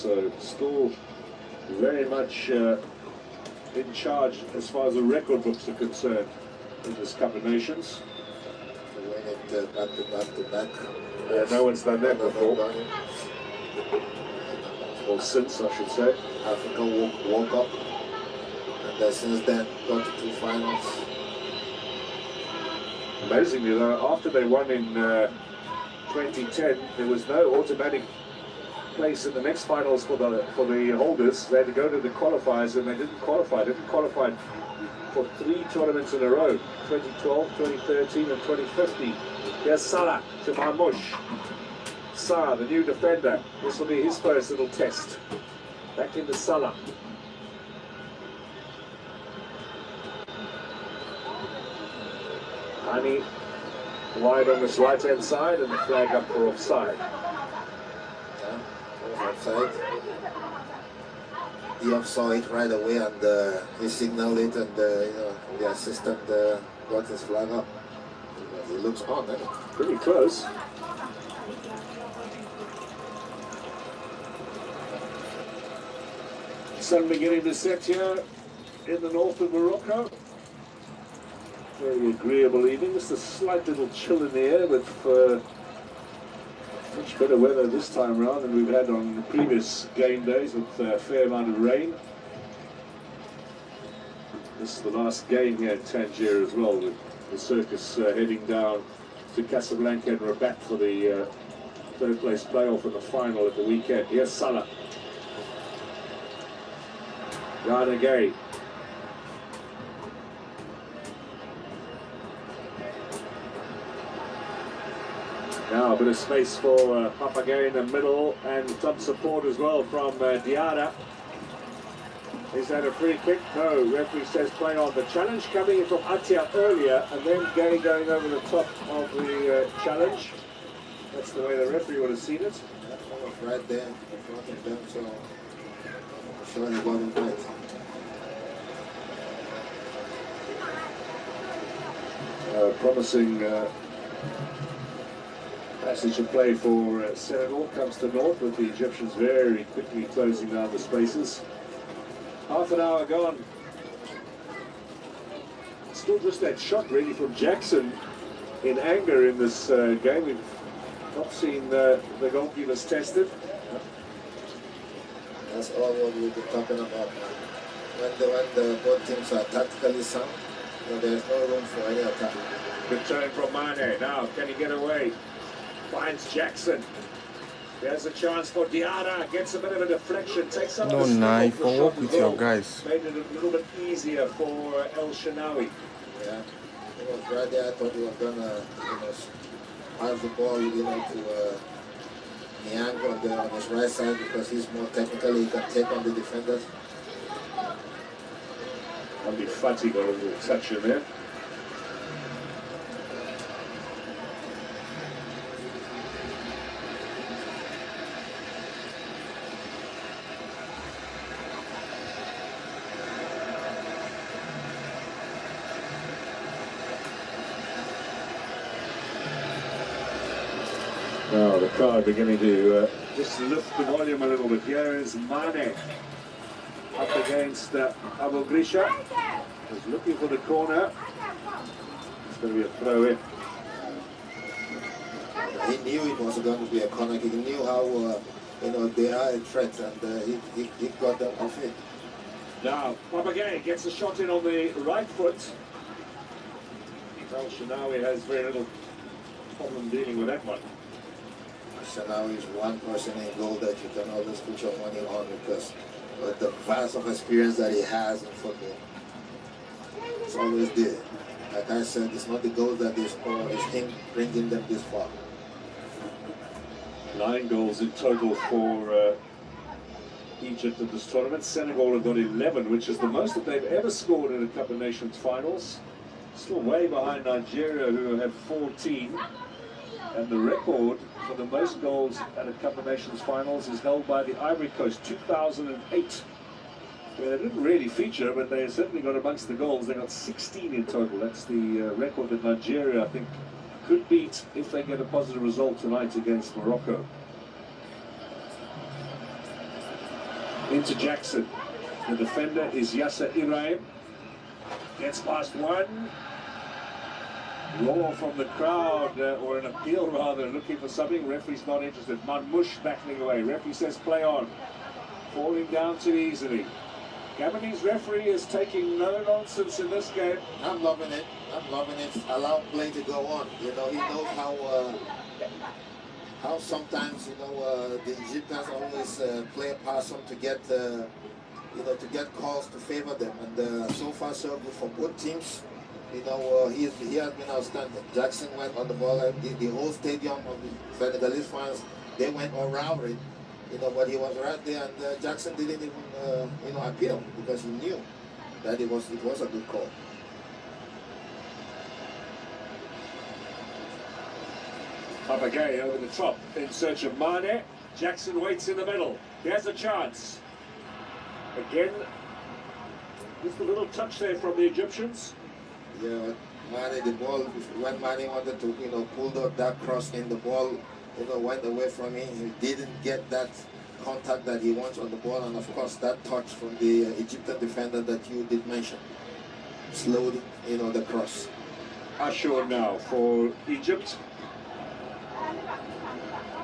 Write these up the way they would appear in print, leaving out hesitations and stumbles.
so still very much in charge as far as the record books are concerned in this Cup of Nations. To win it back to back. Yeah, no one's done that before. Or since, I should say. Africa woke up, and since then got to 2 finals. Amazingly though, after they won in 2010, there was no automatic place in the next finals for the holders. They had to go to the qualifiers, and they didn't qualify. They didn't qualify for 3 tournaments in a row: 2012, 2013, and 2015. Here's Salah to Marmoush. Salah, the new defender. This will be his first little test. Back into Salah. Hani wide on this right-hand side, and the flag up for offside. Yeah, offside. The offside right away, and he signaled it, and the assistant got his flag up. It looks on, eh? Pretty close. Sun beginning to set here in the north of Morocco. Very agreeable evening. Just a slight little chill in the air, with much better weather this time around than we've had on the previous game days, with a fair amount of rain. This is the last game here in Tangier as well, with the circus heading down to Casablanca and Rabat for the third place playoff in the final at the weekend. Here's Salah. Ghana Gay. Now a bit of space for Papagay in the middle, and some support as well from Diarra. Is that a free kick? No, referee says play on. The challenge coming in from Atia earlier, and then Gay going over the top of the challenge. That's the way the referee would have seen it. That one was right there in front of them, so I'm sure they got him right. Promising passage of play for Senegal comes to naught, with the Egyptians very quickly closing down the spaces. Half an hour gone. Still just that shot really from Jackson in anger in this game. We've not seen the goalkeepers tested. That's all what we've been talking about. When the both teams are tactically sound, there's no room for any attack. Good turn from Mane. Now, can he get away? Finds Jackson. There's a chance for Diarra. Gets a bit of a deflection. Takes up No the knife for for work with your guys. Made it a little bit easier for El Shanawi. Yeah, it was right there. I thought he was gonna, pass the ball, to Niang on his right side, because he's more technical. He can take on the defenders. Only Fatty got a little touch in there. Now the crowd beginning to just lift the volume a little bit. Here is Mane up against Abu Grisha. He's looking for the corner. It's going to be a throw in. He knew it was going to be a corner. He knew how they are a threat, and he got them off it. Now Papagay gets a shot in on the right foot. El Shanawi has very little problem dealing with that one. Shanawi is one person in goal that you can always put your money on, because with the vast of experience that he has in football, it's always there. Like I said, it's not the goals that they score, it's him bringing them this far. 9 goals in total for Egypt in this tournament. Senegal have got 11, which is the most that they've ever scored in a Cup of Nations finals. Still way behind Nigeria, who have 14. And the record for the most goals at a Cup of Nations finals is held by the Ivory Coast, 2008. Where they didn't really feature, but they certainly got amongst the goals. They got 16 in total. That's the record that Nigeria, I think, could beat if they get a positive result tonight against Morocco. Into Jackson. The defender is Yasser Ibrahim. Gets past one. Roar from the crowd, or an appeal rather, looking for something. Referee's not interested. Marmoush battling away. Referee says play on. Falling down too easily. Gabonese referee is taking no nonsense in this game. I'm loving it. I'm loving it. Allow play to go on. You know, he knows how sometimes, you know, the Egyptians always play past him to get, you know, to get calls to favor them. And so far so good for both teams. You know, he has been outstanding. Jackson went on the ball. The whole stadium of the Senegalese fans, they went all around it. You know, but he was right there, and Jackson didn't even, you know, appeal because he knew that it was a good call. Papagay over the top in search of Mane. Jackson waits in the middle. There's a chance. Again, just a little touch there from the Egyptians. Yeah, Mane, the ball, when Mane wanted to, you know, pull that cross in, the ball, you know, went away from him. He didn't get that contact that he wants on the ball, and of course that touch from the Egyptian defender that you did mention slowed, you know, the cross. Ashur now for Egypt.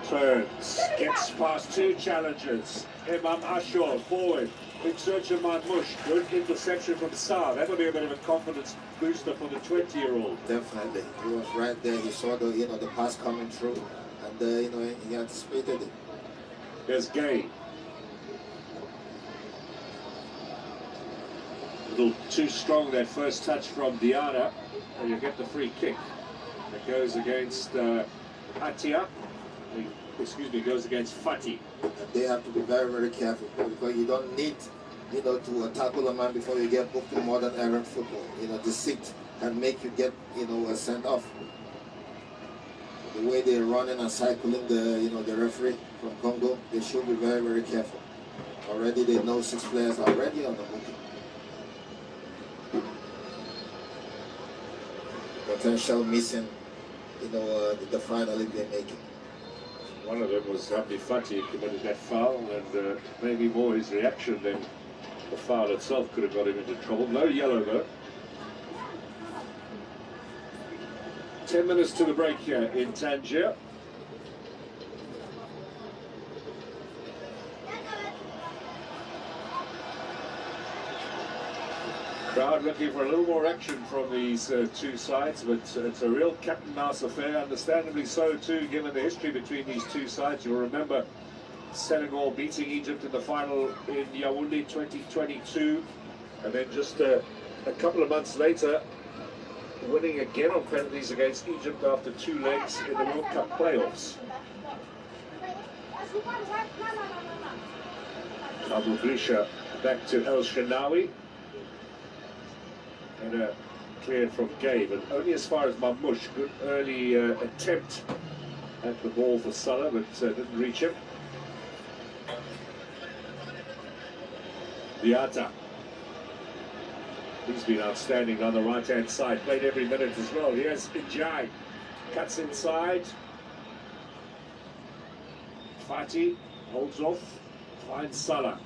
Turns, gets past two challengers. Imam Ashur forward in search of Marmoush. Good interception from Sarr. That'll be a bit of a confidence booster for the 20-year-old. Definitely, he was right there. He saw the, you know, the pass coming through, and you know, he anticipated it. There's Gay. A little too strong that first touch from Diana, and you get the free kick. It goes against Atia. Excuse me, goes against Fati. And they have to be very, very careful because you don't need, you know, to tackle a man before you get booked in modern era football. You know, deceit can make you get, you know, sent off. The way they're running and cycling the, you know, the referee from Congo, they should be very, very careful. Already they know 6 players already on the booking. Potential missing, you know, the final if they make it. One of them was Abdi Fati, who committed that foul, and maybe more his reaction than the foul itself could have got him into trouble. No yellow though. 10 minutes to the break here in Tangier. Crowd looking for a little more action from these two sides, but it's a real cat and mouse affair, understandably so too, given the history between these two sides. You'll remember Senegal beating Egypt in the final in Yaoundé 2022, and then just a couple of months later, winning again on penalties against Egypt after 2 legs in the World Cup playoffs. Abu Blisha back to El Shenawi. And cleared from Gay, but only as far as Marmoush. Good early attempt at the ball for Salah, but didn't reach him. Diata. He's been outstanding on the right-hand side, played every minute as well. Here's Njai, cuts inside. Fati holds off, finds Salah.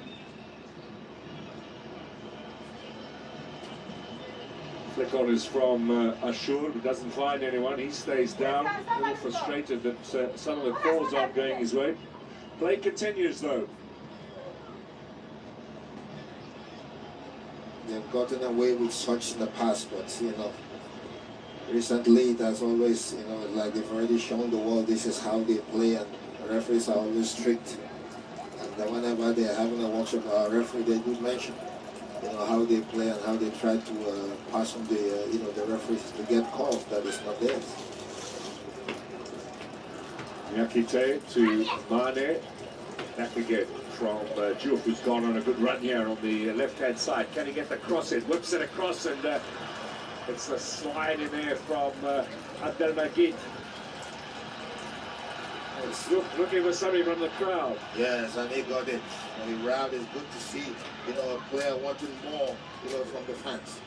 Flick on is from Ashur, but doesn't find anyone. He stays down, a little frustrated that some of the calls aren't going his way. Play continues though. They've gotten away with such in the past, but you know, recently it has always, you know, like they've already shown the world this is how they play, and the referees are always strict. And whenever they're having a workshop, our referee, they do mention, you know, how they play and how they try to pass on the, you know, the referees to get calls that is not theirs. Nyakite to Mane, back again from Diouf, who's gone on a good run here on the left-hand side. Can he get the cross in? Whips it across, and it's a slide in there from Abdelmajid. Looking for something from the crowd. Yes, and he got it. And the crowd is good to see, you know, a player wanting more, you know, from the fans.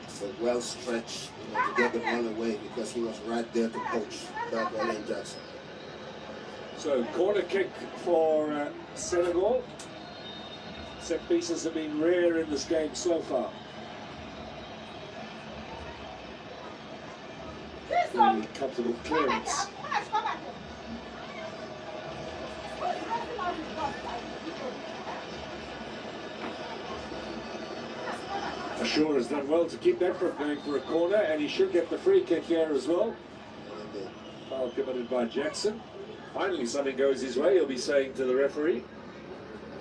It's a well stretched, you know, to get the ball away because he was right there to coach that ball in Jackson. So corner kick for Senegal. Set pieces have been rare in this game so far. Really comfortable clearance. Ashur has done well to keep that from going for a corner, and he should get the free kick here as well. Foul committed by Jackson. Finally something goes his way, he'll be saying to the referee.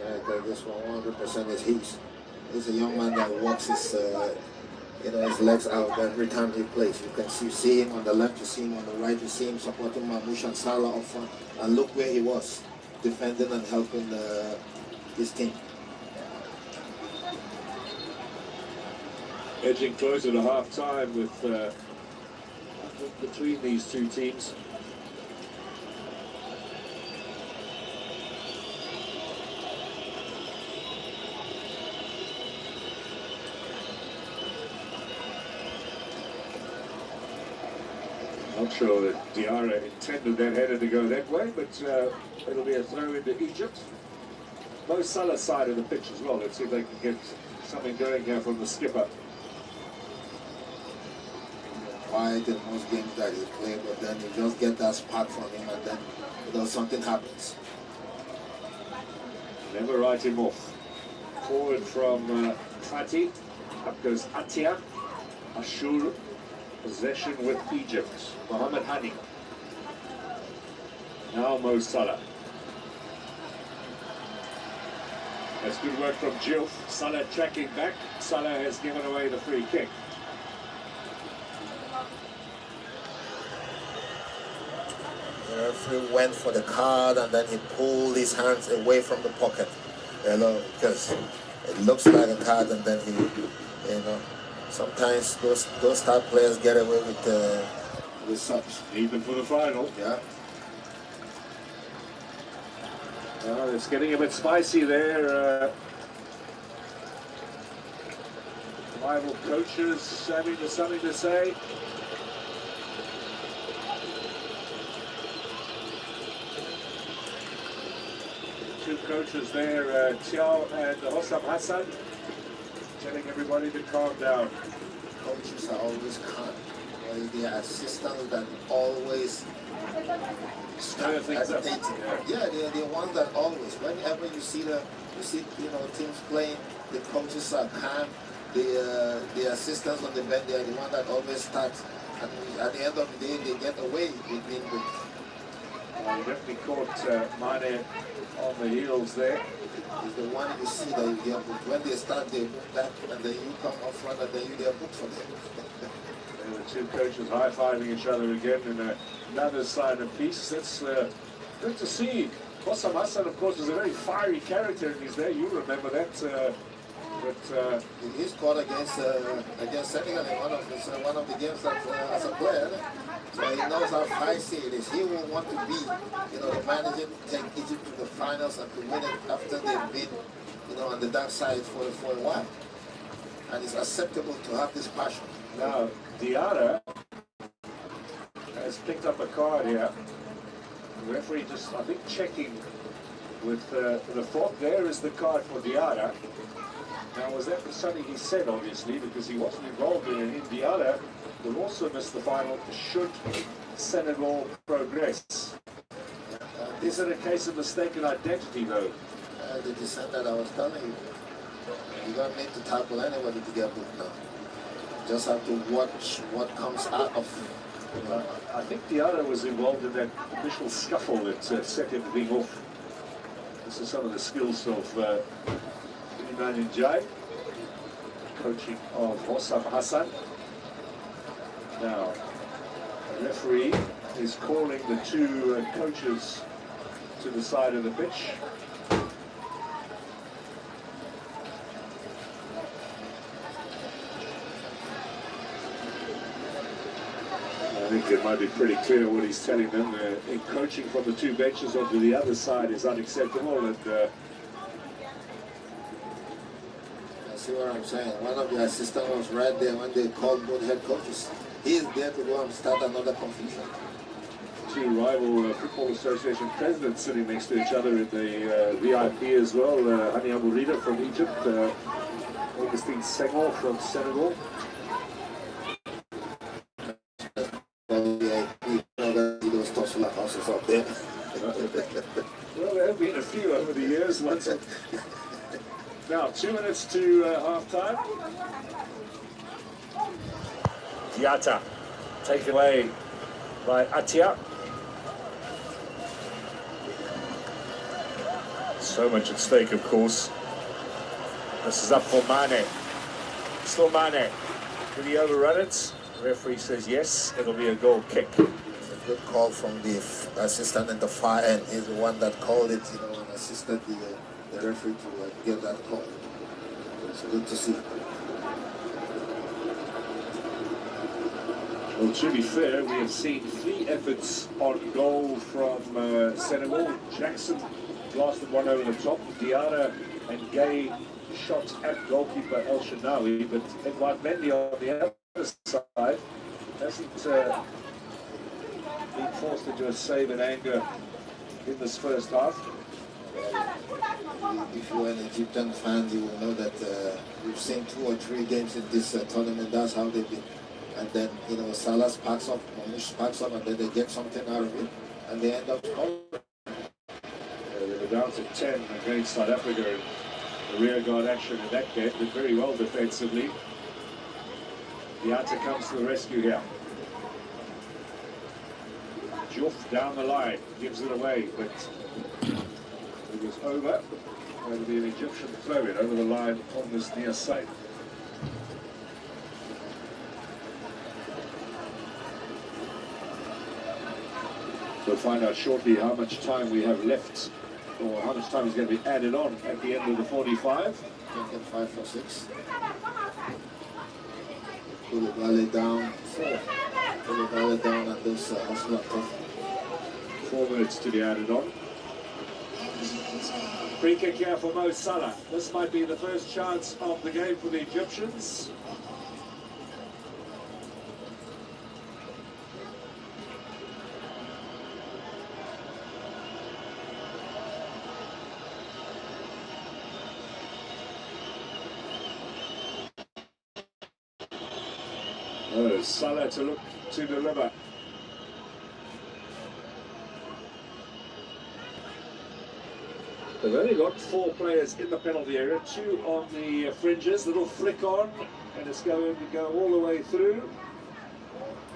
Yeah, this one 100% is his. He's a young man that walks his his legs out every time he plays. You see him on the left, you see him on the right, you see him supporting Mamouche and Salah up front. And look where he was, defending and helping his team. Edging closer to half-time with between these two teams. Not sure that Diarra intended that header to go that way, but it'll be a throw into Egypt. Mo Salah's side of the pitch as well. Let's see if they can get something going here from the skipper. Quiet in most games that he played, but then you just get that spark from him, and then something happens. Never write him off. Forward from Fati. Up goes Atia. Ashur. Possession with Egypt. Mohamed Hani. Now Mo Salah. That's good work from Jilf. Salah tracking back. Salah has given away the free kick. The referee went for the card and then he pulled his hands away from the pocket. Because it looks like a card, and then he, sometimes those type players get away with such. Even for the final. Yeah. Well, it's getting a bit spicy there. Rival coaches having something to say. Two coaches there, Tiao and Hossam Hassan, telling everybody to calm down. Coaches are always calm. They are assistants that always Stir things up. Yeah, they're the ones that always. Whenever you see teams playing, the coaches are calm. The assistants on the bench, they are the ones that always start. And at the end of the day, they get away with being good. He definitely caught Mane on the heels there. He's the one you see that you get booked. When they start, they book that, and then you come up front, and then you get booked for them. And the two coaches high-fiving each other again in another sign of peace. That's good to see. Hossam Hassan, of course, is a very fiery character in his day. You remember that. He scored against Senegal in one of the games that, as a player. So he knows how feisty it is. He will want to be, the manager to take Egypt to the finals and to win it after they've been, on the dark side for a while. And it's acceptable to have this passion. Now, Diarra has picked up a card here. The referee just, I think, checking with the fourth. There is the card for Diarra. Now, was that something he said, obviously, because he wasn't involved in it. Diarra will also miss the final should Senegal progress. Is it a case of mistaken identity, though? The descent that I was telling you. You don't need to tackle anybody to get booked now. You just have to watch what comes out of. I think Diarra was involved in that initial scuffle that set him being off. This is some of the skills of Iman Njai, coaching of Hossam Hassan. Now, the referee is calling the two coaches to the side of the pitch. I think it might be pretty clear what he's telling them. In coaching from the two benches onto the other side is unacceptable. And see what I'm saying? One of the assistants was right there when they called both head coaches. He is there to go and start another confusion. two rival Football Association presidents sitting next to each other in the VIP as well. Hani Amourida from Egypt, Augustine Senghor from Senegal. Houses out there. Well, there have been a few over the years. Now, 2 minutes to half-time. Diatta taken away by Atia. So much at stake, of course. This is up for Mane. Still Mane. Did he overrun it? The referee says yes. It'll be a goal kick. Good call from the assistant in the far end. He's the one that called it, you know, and assisted the referee to get that call. It's good to see. Well, to be fair, we have seen 3 efforts on goal from Senegal. Jackson blasted one over the top. Diarra and Gay shot at goalkeeper El Shenawi, but Edouard Mendy on the other side hasn't been forced into a save in anger in this first half. If you're an Egyptian fan, you will know that we've seen 2 or 3 games in this tournament. That's how they've been. And then, you know, Salah sparks up, Mamush sparks up, and then they get something out of it, and they end up scoring. They were down to 10 against South Africa in the rearguard action in that game. Did very well defensively. Diatta comes to the rescue here. Diouf down the line, gives it away, but it was over. It'll be an Egyptian throw-in over the line on this near side. We'll find out shortly how much time we have left, or how much time is going to be added on at the end of the 45. Can get 5 or 6. Pull the ballet down. Pull the ballet down, and this hustle. 4 minutes to be added on. Free kick here for Mo Salah. This might be the first chance of the game for the Egyptians. Oh, Salah to look to deliver. They've only got 4 players in the penalty area, 2 on the fringes, little flick on, and it's going to go all the way through.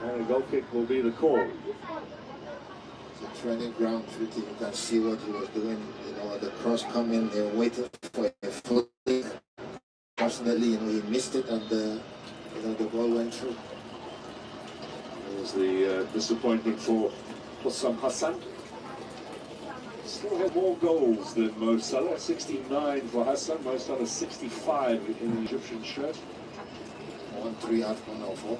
And a goal kick will be the call. It's a training ground tricky. You can see what he was doing, you know, the cross coming, they were waiting for a flick. Fortunately, you know, he missed it, and you know, the ball went through. It was the disappointment for Hussam Hassan. Still had more goals than Mo Salah, 69 for Hassan, Mo Salah 65 in the Egyptian shirt. 1-3 out 104.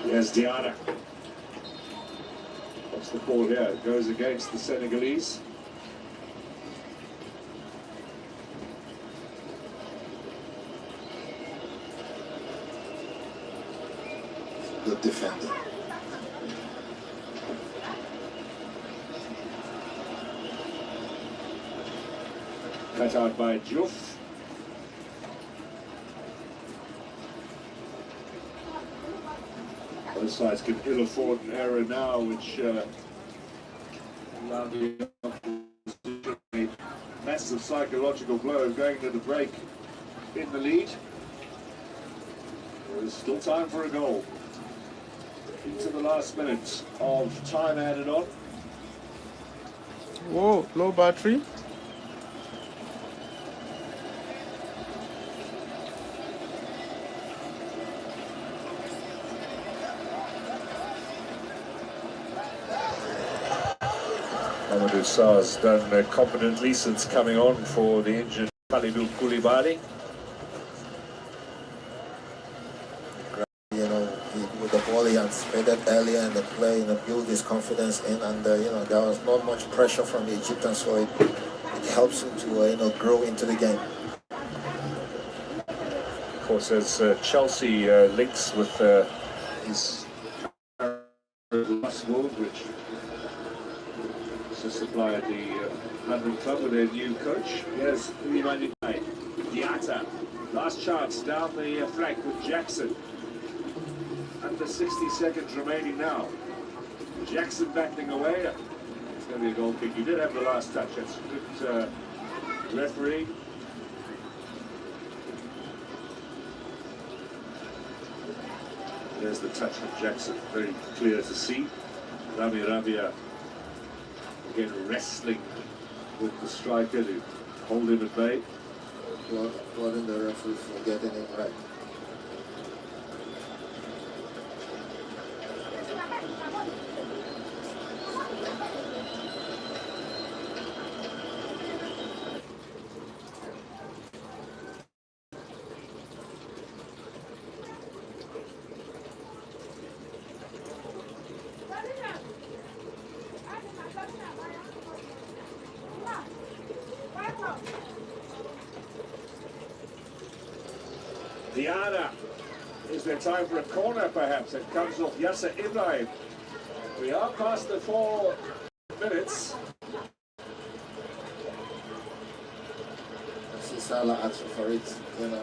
Here's Diarra. What's the call here? It goes against the Senegalese. Good defender. Cut out by Diouf. Both sides can ill afford an error now, which allowed the opposition a massive psychological blow going to the break in the lead. There's still time for a goal. Into the last minute of time added on. Whoa, low battery. Mamadou Sarr's done competently since coming on for the injured Khalidou Koulibaly. With the ball, he anticipated earlier in the play, build his confidence in, and you know, there was not much pressure from the Egyptians, so it helps him to grow into the game. course, as Chelsea links with his last move, which just supplied the London club with their new coach. Here's the Diatta. Last chance down the flank with Jackson. Under 60 seconds remaining now. Jackson battling away. It's going to be a goal kick. He did have the last touch. That's good referee. There's the touch from Jackson. Very clear to see. Rami Rabia again wrestling with the striker to hold him at bay. Wasn't the referee for getting him right? Diana, is there time for a corner perhaps? It comes off Yasser Ibrahim. We are past the 4 minutes. See Salah asked for it, you know.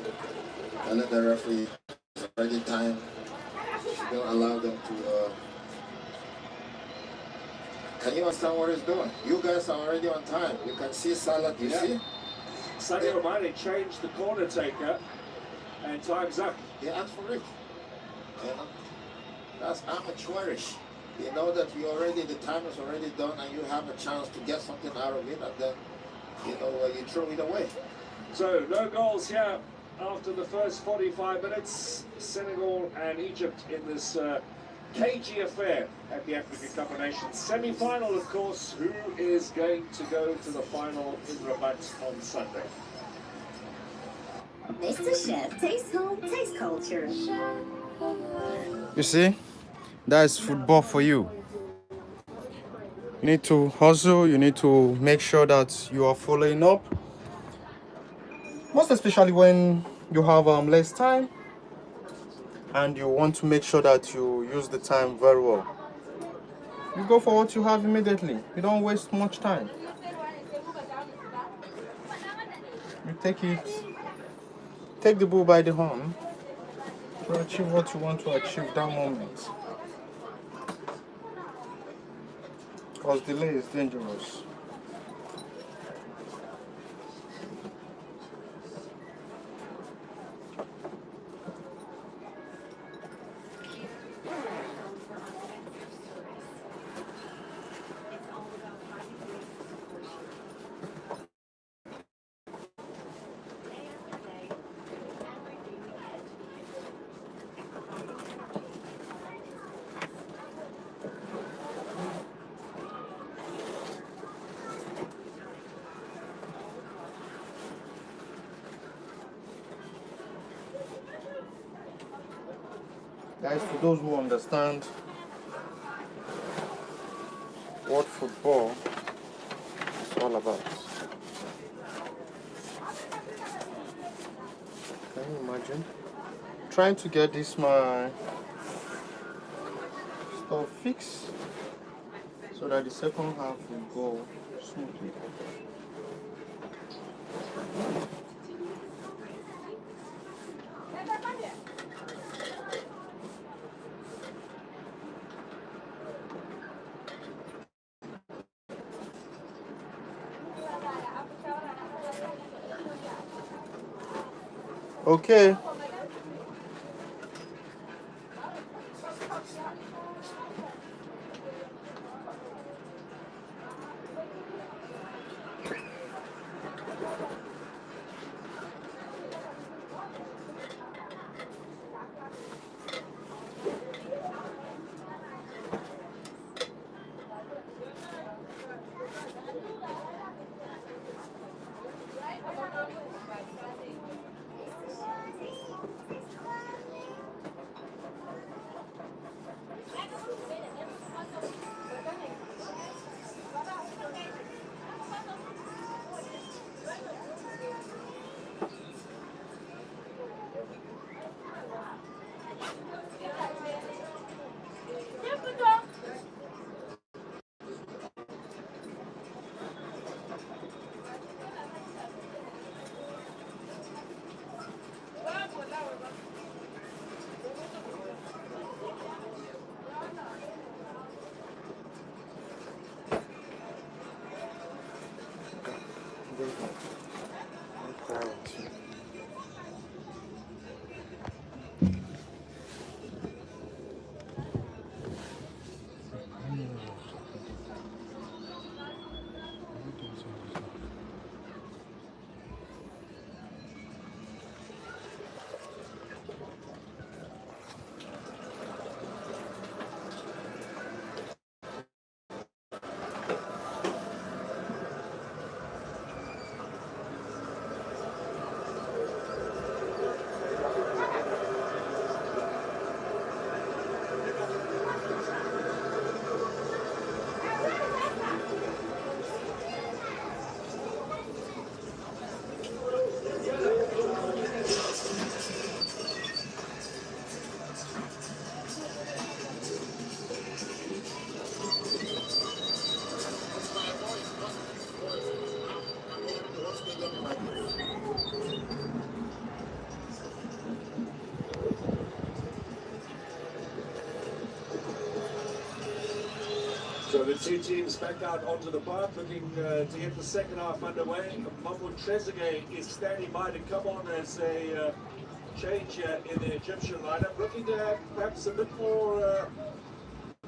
I let the referee already time. Don't allow them to. Can you understand what he's doing? You guys are already on time. You can see Salah. You see? Sadio Mane changed the corner taker. And time's up. He asked for it. You know? That's amateurish. You know that the time is already done and you have a chance to get something out of it, and then, you know, you throw it away. So, no goals here after the first 45 minutes. Senegal and Egypt in this cagey affair at the African Cup of Nations semi-final, of course. Who is going to go to the final in Rabat on Sunday? Mr. Chef, taste home, taste culture. You see, that's football for you. You need to hustle, you need to make sure that you are following up. Most especially when you have less time and you want to make sure that you use the time very well. You go for what you have immediately. You don't waste much time. You take the bull by the horn to achieve what you want to achieve that moment. Because delay is dangerous. Guys, for those who understand what football is all about, can you imagine trying to get this my stuff fixed so that the second half will go smoothly? Okay. So the two teams back out onto the park looking to get the second half underway. Mahmoud Trezeguet is standing by to come on as a change in the Egyptian lineup. Looking to have perhaps a bit more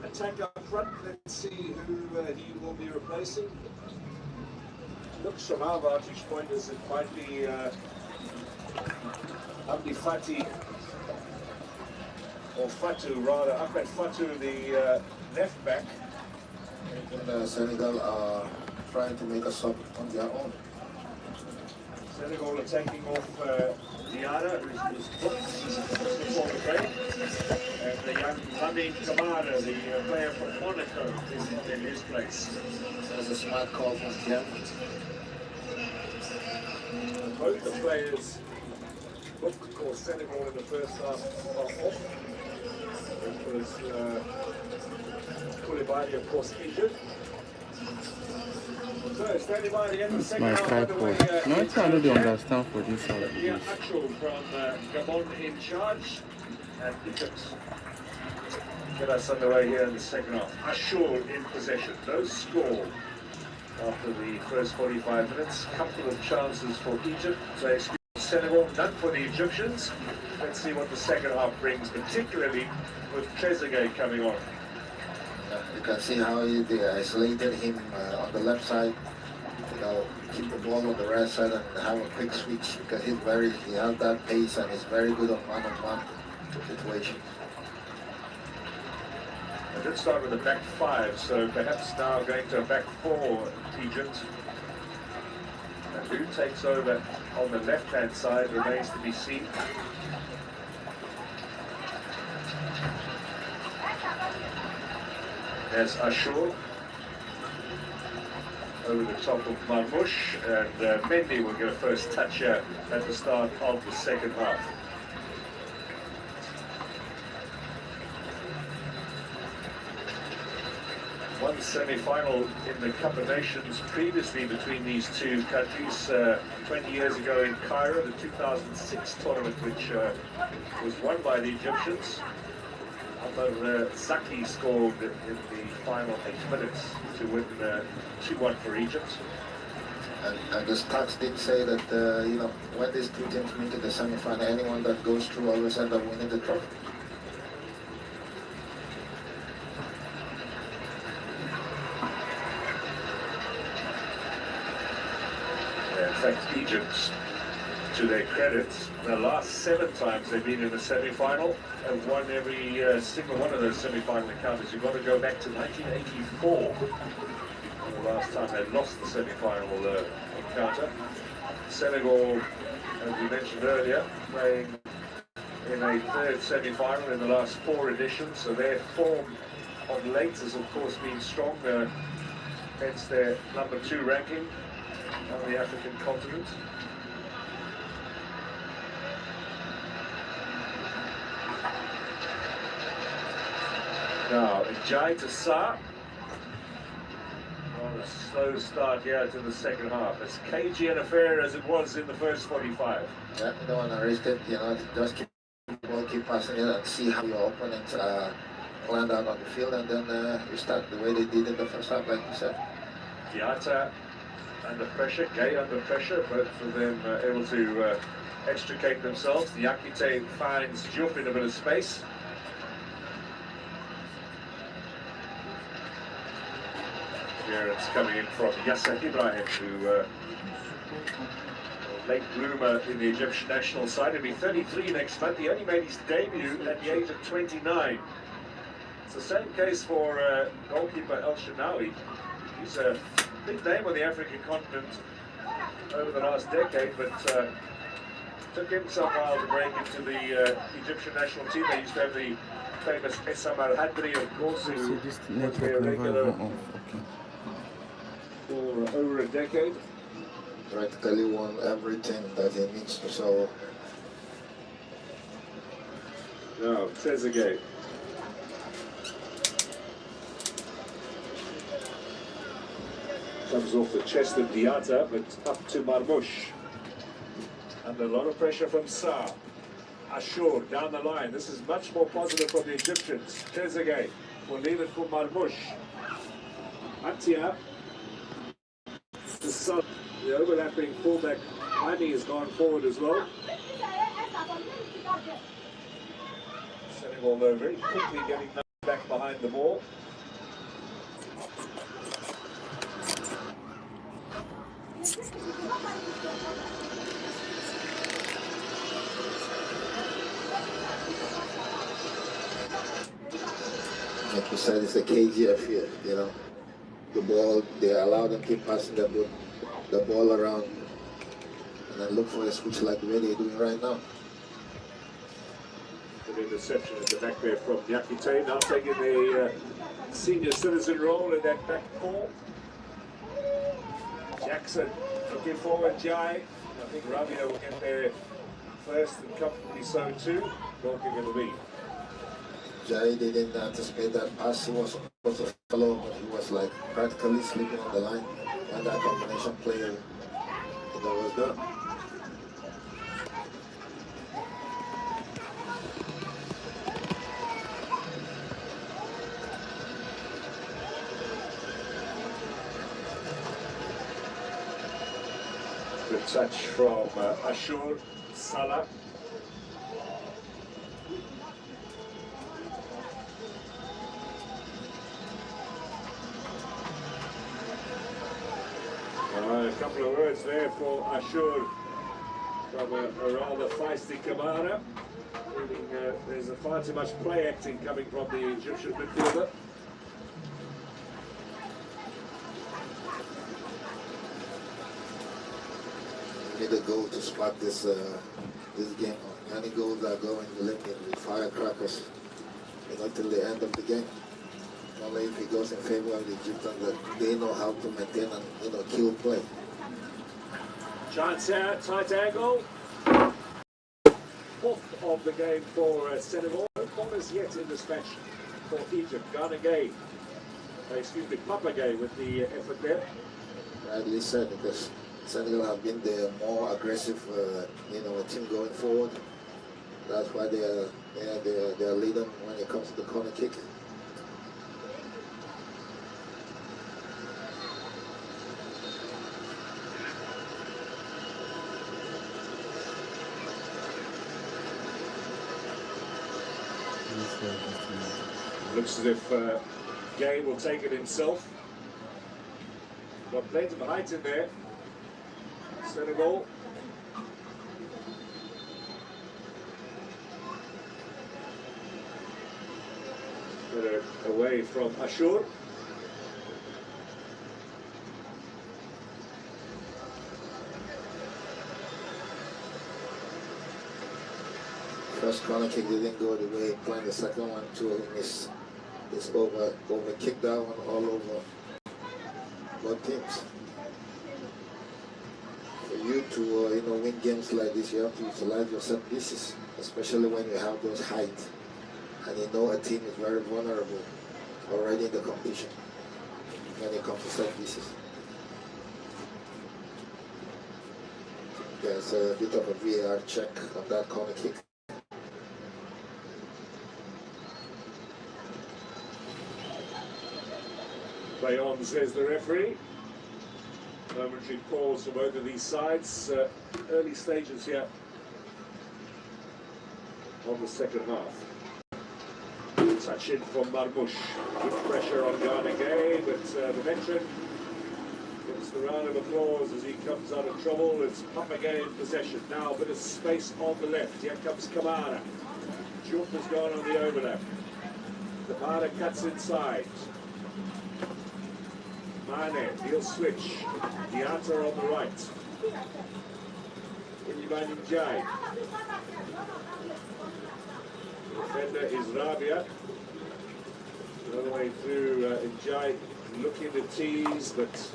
attack up front. Let's see who he will be replacing. Looks from our vantage point as it might be Abdi Fati, or Fatu rather, Ahmed Fatu, the left back. Even Senegal are trying to make a sub on their own. Senegal are taking off Diarra, who's booked before the break. And the young Lamine Camara, the player from Monaco, is in his place. There's a smart call from him. Both the players booked for Senegal in the first half are off. It was Koulibaly, of course, injured. So, standing by the end of the second half. No, I don't understand for this house. Yeah, actual from Gabon in charge, and Egypt get us underway here in the second half. Ashur in possession, no score after the first 45 minutes. Couple of chances for Egypt. They Senegal, none for the Egyptians. Let's see what the second half brings, particularly with Trezeguet coming on. You can see how they isolated him on the left side. You know, keep the ball on the right side and have a quick switch because he has that pace and is very good on man-on-man situation. I did start with a back five, so perhaps now going to a back four, Egypt. And who takes over on the left-hand side remains to be seen. There's Ashur over the top of Marmoush, and Mendy will get a first touch at the start of the second half. One semi-final in the Cup of Nations previously between these two countries, 20 years ago in Cairo, the 2006 tournament, which was won by the Egyptians. Zaki scored in the final 8 minutes to win 2-1 for Egypt. And the stats did say that, you know, when these two teams meet in the semi-final, anyone that goes through always ends up winning the trophy. In fact, Egypt, to their credit, the last 7 times they've been in the semi-final have won every single one of those semi-final encounters. You've got to go back to 1984, the last time they lost the semi-final encounter. Senegal, as we mentioned earlier, playing in a third semi-final in the last 4 editions, so their form of late has of course been strong, hence their number 2 ranking on the African continent. Now, Jai to Sa. On a slow start here to the second half. As cagey an affair as it was in the first 45. Yeah, you don't want to risk it, you know, just keep the ball, keep passing it and see how your opponents planned out on the field, and then you start the way they did in the first half, like you said. Diata under pressure, Gay under pressure, both of them able to extricate themselves. The Akite finds Diop in a bit of space. Clearance coming in from Yasser Ibrahim, who late bloomer in the Egyptian national side. He'll be 33 next month. He only made his debut at the age of 29. It's the same case for goalkeeper El Shenawi. He's a big name on the African continent over the last decade, but took him some while to break into the Egyptian national team. They used to have the famous Essam Al-Hadri, of course, who was their regular for over a decade. Practically won everything that he needs to, so... Now, Trezeguet. Comes off the chest of Diata, but up to Marmoush. Under a lot of pressure from Sa. Ashur down the line. This is much more positive from the Egyptians. Trezeguet will leave it for Marmoush. Atia. The overlapping fullback Ani has gone forward as well. Senegal though very quickly getting back behind the ball. Like you said, it's a KGF here, you know. The ball, they allow them to keep passing the ball around and then look for a switch like the way they're doing right now. Good interception at the back there from Yakite, now taking the senior citizen role in that back four. Jackson looking forward, Jai. I think Rabia will get there first and comfortably so too. Goal kick it'll be. Jai didn't anticipate that pass. He was supposed to follow, but he was like practically sleeping on the line. And that combination player that was done. Good touch from Ashur Salah. A couple of words there for Ashur from a rather feisty Kamara. There's far too much play acting coming from the Egyptian midfielder. We need a goal to spark this game. Any goals are going to limit with firecrackers, you know, till the end of the game. Only if it goes in favor of the Egyptians, that they know how to maintain and, you know, kill play. Chance out, tight angle. Fourth of the game for Senegal. No corners yet in this match for Egypt. Ghana Gay, Papa Gay with the effort there. Rightly said, because Senegal have been the more aggressive, you know, team going forward. That's why they are leading when it comes to the corner kick. Looks as if Gay will take it himself. Got plenty of height in there. Senegal. Better away from Ashur. First corner kick didn't go the way he planned. The second one too, it's over kicked that one all over both teams. For you to you know, win games like this, you have to utilize your set pieces, especially when you have those height, and you know a team is very vulnerable already in the competition when it comes to set pieces. There's a bit of a VAR check on that corner kick. Play on, says the referee. Momentary pause for both of these sides. Early stages here on the second half. Touch in from Marmoush. Good pressure on Ghana Gay, but the veteran gives the round of applause as he comes out of trouble. It's Papa Gay in possession. Now a bit of space on the left. Here comes Kamara. Jup has gone on the overlap. Kamara cuts inside. Mane, he'll switch. Diata on the right. Iliman Njai. Defender is Rabia. All the way through Njai looking to tease, but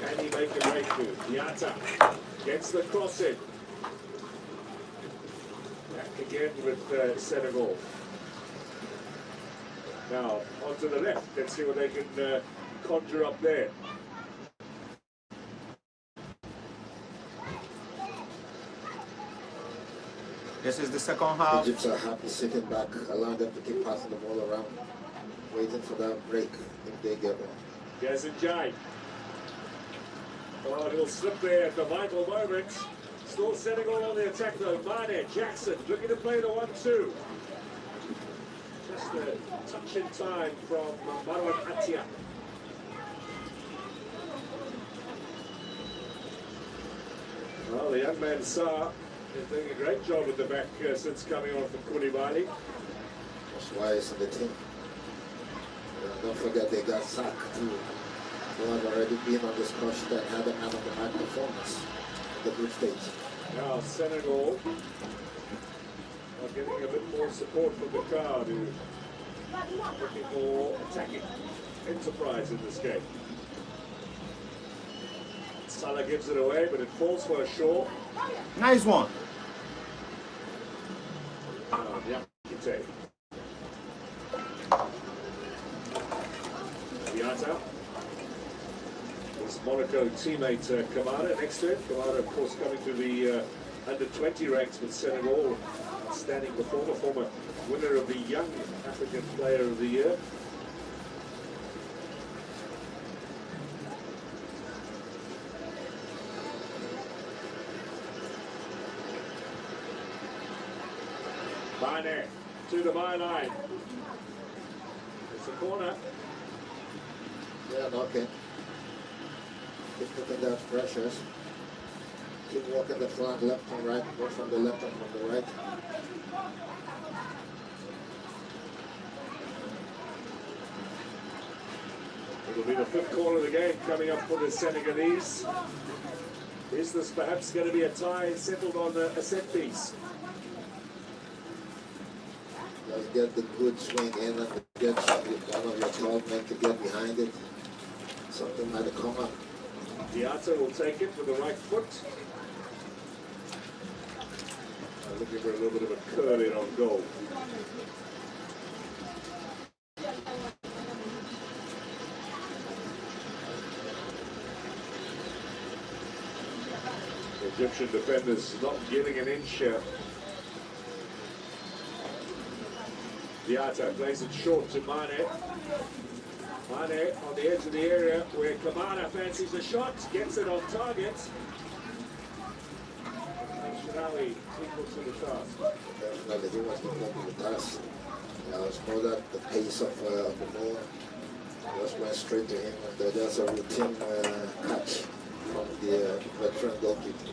can he make a breakthrough? Diata gets the cross in. Back again with Senegal. Now onto the left. Let's see what they can conjure up there. This is the second half. Egypt are happy sitting back, allowing them to keep passing the ball around, waiting for that break if they get one. Gazinjai. Oh, a little slip there at the vital moment. Still Senegal on the attack though. Mane, Jackson looking to play the 1-2. Just a touch in time from Marwan Atia. Well, the young man Sa is doing a great job at the back since coming on from Koulibaly. That's why it's in the team. Don't forget they got sacked too. Who have already been on this coach that had a man of the match performance in the group stage. Now Senegal are getting a bit more support from the crowd, who are looking for attacking enterprise in this game. Salah gives it away, but it falls for a Shaw. Nice one. Yakite. Diata. His Monaco teammate Kamara next to him. Kamara, of course, coming to the under-20 ranks with Senegal. Outstanding performer, former winner of the Young African Player of the Year. Mane to the byline. It's a corner. Yeah, okay. Keep putting down pressures. Keep walking the front, left and right, both from the left and from the right. It'll be the fifth corner of the game coming up for the Senegalese. Is this perhaps going to be a tie settled on a set piece? Just get the good swing in and get one of your 12 men to get behind it. Something might come up. Diata will take it with the right foot. Looking for a little bit of a curl in on goal. The Egyptian defenders not giving an inch here. Diata plays it short to Mane. Mane on the edge of the area where Kamara fancies a shot, gets it on target. Shirawi equal to the task. Definitely, he was equal to the task. It's more that the pace of the ball just went straight to him, and there's a routine catch from the veteran goalkeeper.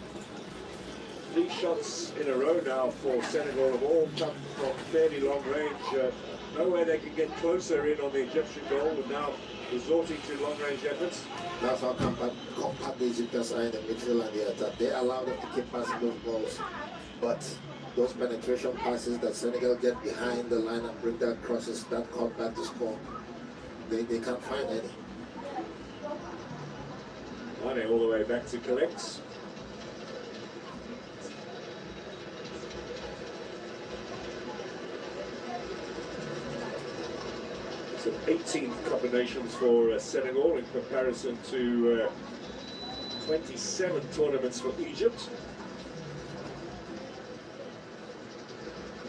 3 shots in a row now for Senegal have all come from fairly long range. Nowhere they can get closer in on the Egyptian goal, and now resorting to long-range efforts. That's how compact the Egyptians are in the midfield and the attack. They allow them to keep passing those balls, but those penetration passes that Senegal get behind the line and bring that crosses that come back to score, they can't find any. Mane all the way back to collect. It's an 18th Cup of Nations for Senegal in comparison to 27 tournaments for Egypt.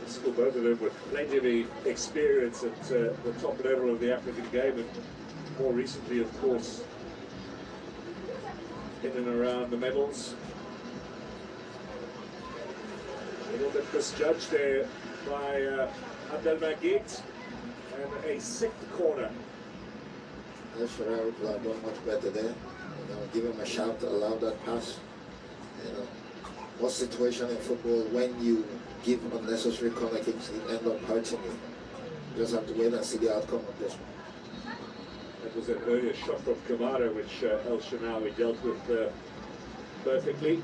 Still both of them with plenty of experience at the top level of the African game, and more recently, of course, in and around the medals. A little bit misjudged there by Abdelmajid, and a 6th corner. Ferrer would have done much better there. Give him a shout to allow that pass. What situation in football when you give unnecessary corner kicks, it end up hurting you. You just have to wait and see the outcome of this one. That was an earlier shot from Kamara, which El Shanawi dealt with perfectly.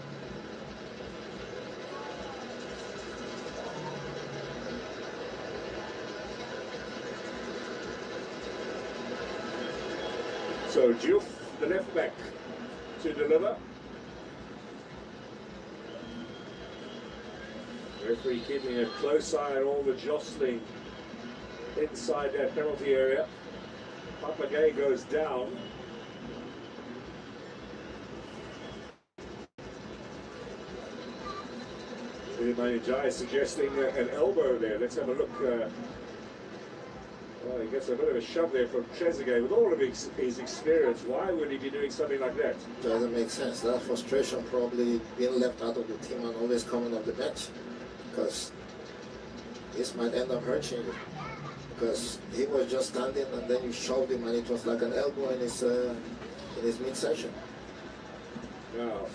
So Diouf, the left back, to deliver. Referee keeping a close eye on all the jostling inside that penalty area. Papagay goes down. Jai suggesting an elbow there. Let's have a look. Well, he gets a bit of a shove there from Trezeguet. With all of his experience, why would he be doing something like that? Doesn't make sense. That frustration probably being left out of the team and always coming off the bench, because this might end up hurting you. Because he was just standing and then you shoved him and it was like an elbow in his midsection. Now,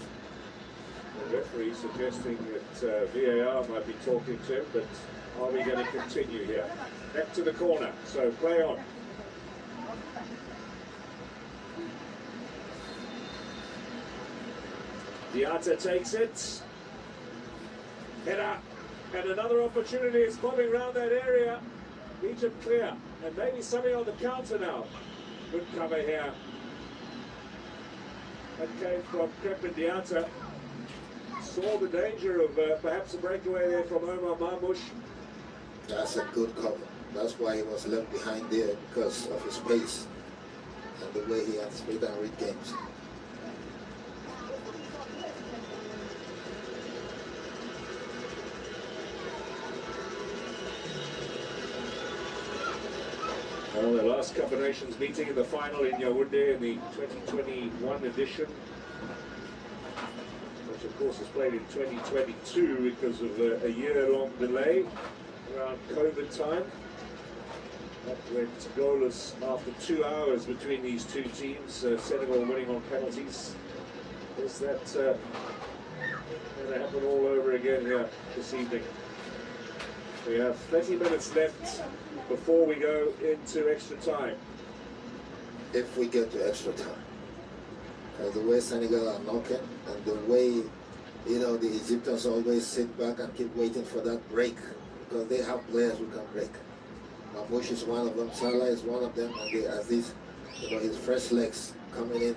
the referee suggesting that VAR might be talking to him, but are we going to continue here? Back to the corner, so play on. Diata takes it. Header, and another opportunity is bobbing around that area. Egypt clear, and maybe something on the counter now. Good cover here. That came from Crepin Diata. Saw the danger of perhaps a breakaway there from Omar Marmoush. That's a good cover. That's why he was left behind there, because of his pace and the way he anticipated and read games. Well, the last couple of nations meeting in the final in Yaoundé in the 2021 edition, which of course was played in 2022 because of a year-long delay around COVID time. That went goalless after 2 hours between these two teams, Senegal winning on penalties. Is that going to happen all over again here this evening? We have 30 minutes left before we go into extra time. If we get to extra time. The way Senegal are knocking and the way, you know, the Egyptians always sit back and keep waiting for that break, because they have players who can break. Mamouche is one of them, Salah is one of them, and as these, you know, his fresh legs coming in.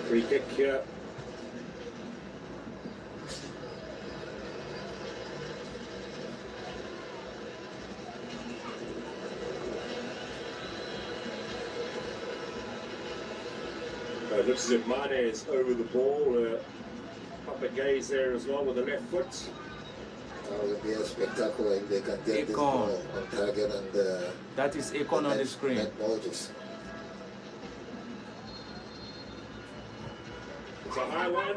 Free kick here. It looks as if Mane is over the ball. Papa Gaze there as well with the left foot. That would be a spectacle if they can get this ball on target and that is Icon on the screen. Net bulges. It's a high one.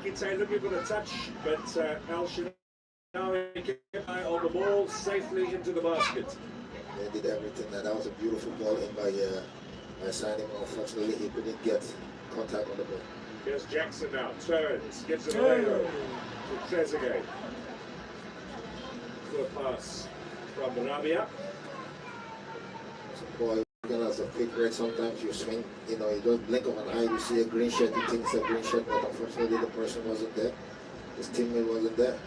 Kite looking for the touch, but Al Shinawi kept eye on the ball safely into the basket. They did everything. That was a beautiful ball in by signing. Unfortunately, he couldn't get contact on the ball. Here's Jackson now. Turns, gives it away to Trezeguet. Good pass from Rabia. Boy, as a quick break, sometimes you swing, you know, you don't blink of an eye, you see a green shirt, you think it's a green shirt, but unfortunately the person wasn't there. His teammate wasn't there.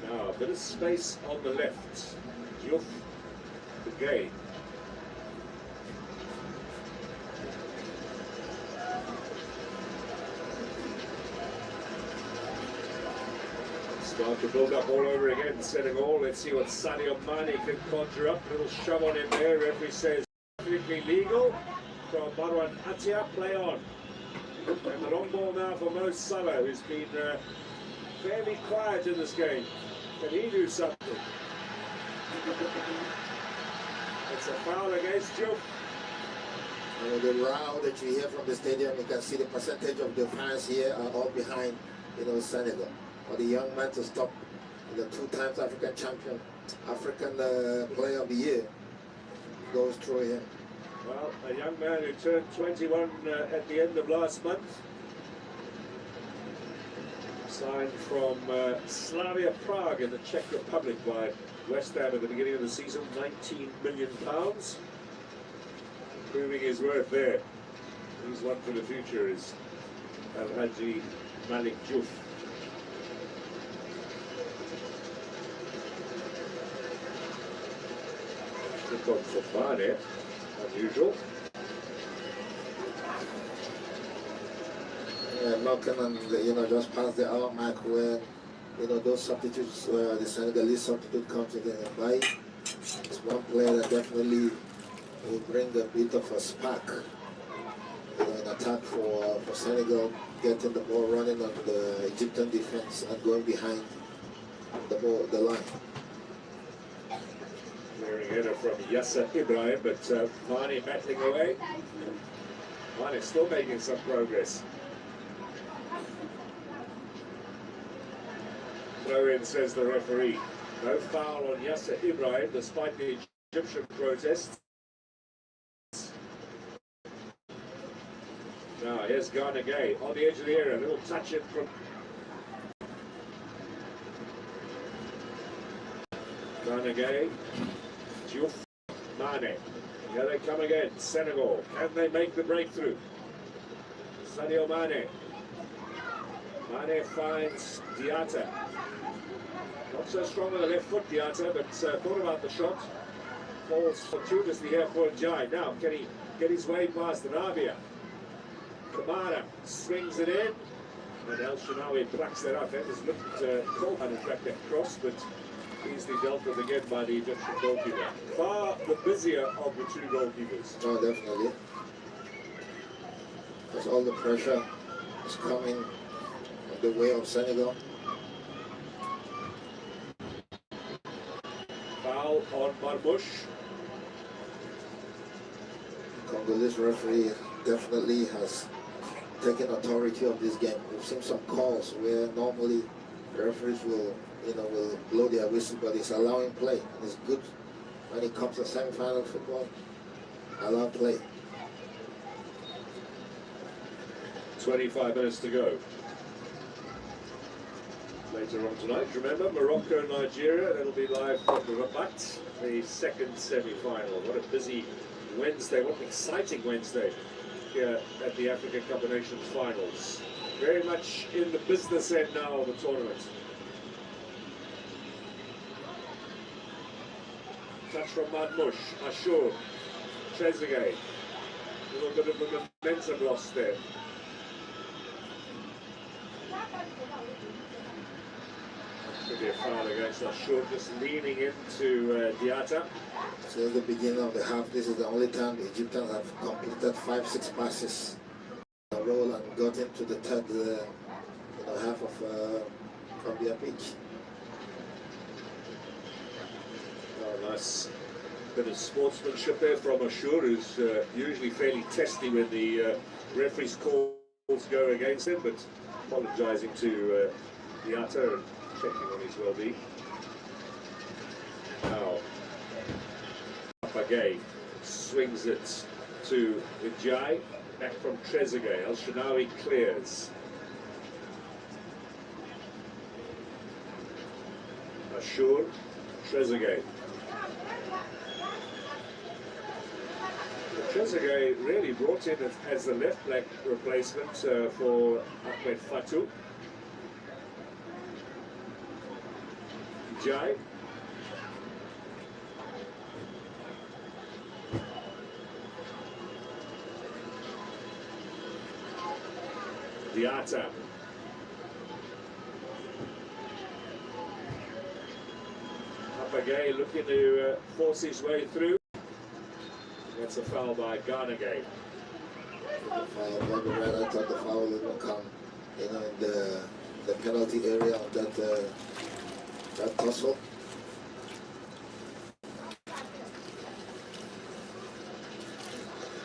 Now, a bit of space on the left. Diouf, the game. Start to build up all over again, Senegal. Let's see what Sadio Mane can conjure up. Little shove on in there. Referee says completely legal from Marwan Atia. Play on. And the long ball now for Mo Salah, who's been fairly quiet in this game. Can he do something? It's a foul against Diouf. The row that you hear from the stadium, you can see the percentage of the fans here are all behind, you know, Senegal. For the young man to stop the 2 times African champion, African player of the year, goes through him. Well, a young man who turned 21 at the end of last month. Signed from Slavia Prague in the Czech Republic by West Ham at the beginning of the season, £19 million. Proving his worth there. He's one for the future, is Al-Haji Malik Diouf. From Mane, unusual. Yeah, knocking on the, you know, just past the hour mark when, you know, those substitutes, the Senegalese substitute comes in and by. It's one player that definitely will bring a bit of a spark, an attack for Senegal, getting the ball running on the Egyptian defense and going behind the line. Clearing header from Yasser Ibrahim, but Mane battling away. Mane still making some progress. Throw in, says the referee. No foul on Yasser Ibrahim despite the Egyptian protests. Now here's Ghana Gay on the edge of the area. A little touch in from Ghana Gay. Diouf, Mane. Here they come again. Senegal. Can they make the breakthrough? Sadio Mane. Mane finds Diatta. Not so strong with the left foot, Diatta, but thought about the shot. Falls fortuitously here for Njai. Now, can he get his way past Rabia? Kamara swings it in. And El Shinawi plucks that up. That has looked cold and in fact that cross, but easily dealt with again by the Egyptian goalkeeper. Far the busier of the two goalkeepers. Oh, definitely. Because all the pressure is coming on the way of Senegal. Foul on Marmoush. Congolese referee definitely has taken authority of this game. We've seen some calls where normally the referees will blow their whistle, but it's allowing play. And it's good when it comes to semi-final football. Allow play. 25 minutes to go. Later on tonight, remember, Morocco, Nigeria, that'll be live from Rabat, the second semi-final. What a busy Wednesday, what an exciting Wednesday here at the Africa Cup of Nations finals. Very much in the business end now of the tournament. Touch from Marmoush, Ashur, Trezeguet. A little bit of a momentum loss there. Could be a foul against Ashur, just leaning into Diatta. Since the beginning of the half, this is the only time the Egyptians have completed 5-6 passes in a row and got into the third half of their pitch. Oh, nice bit of sportsmanship there from Ashur, who's usually fairly testy when the referee's calls go against him, but apologising to Diatta and checking on his well-being. Now, Papagay swings it to Njai, back from Trezeguet. El Shinawi clears. Ashur, Trezeguet. Trezeguet really brought in as the left back replacement for Ahmed Fatou. Njai. Diatta. Papagay looking to force his way through. That's a foul by Ghana Gay. I thought the foul would come, in the penalty area of that tussle.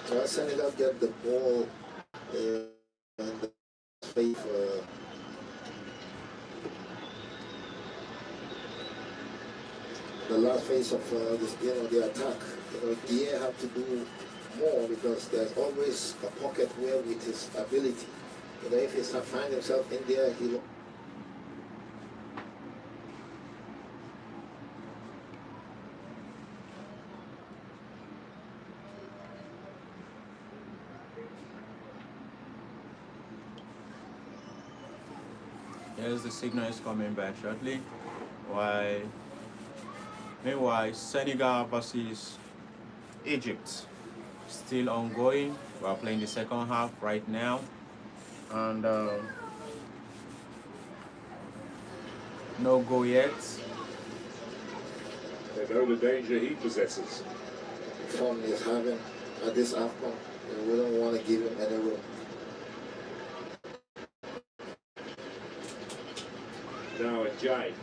So Senegal get the ball and the space the last phase of the attack. Dier have to do more because there's always a pocket where with his ability. If he finds himself in there, he Yes, the signal is coming back shortly. Meanwhile, Senegal versus Egypt still ongoing. We are playing the second half right now, and no goal yet. They know the danger he possesses. form he's having at this AFCON. We don't want to give him any room. Now Jai.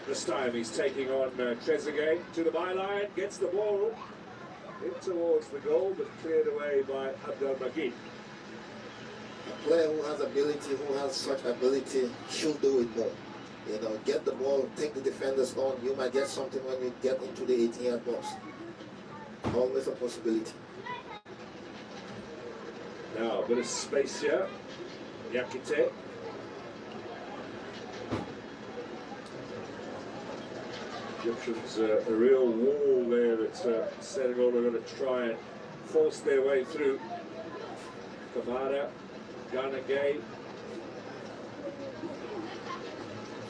This time he's taking on Trezeguet to the byline, gets the ball in towards the goal, but cleared away by Abdel Magid. A player who has ability, who has such ability, should do it more. You know, get the ball, take the defenders on. You might get something when you get into the 18-yard box. Always a possibility. Now a bit of space here. Yakite. Egyptians a real wall there that Senegal are going to try and force their way through. Kamara, Ghana Gay,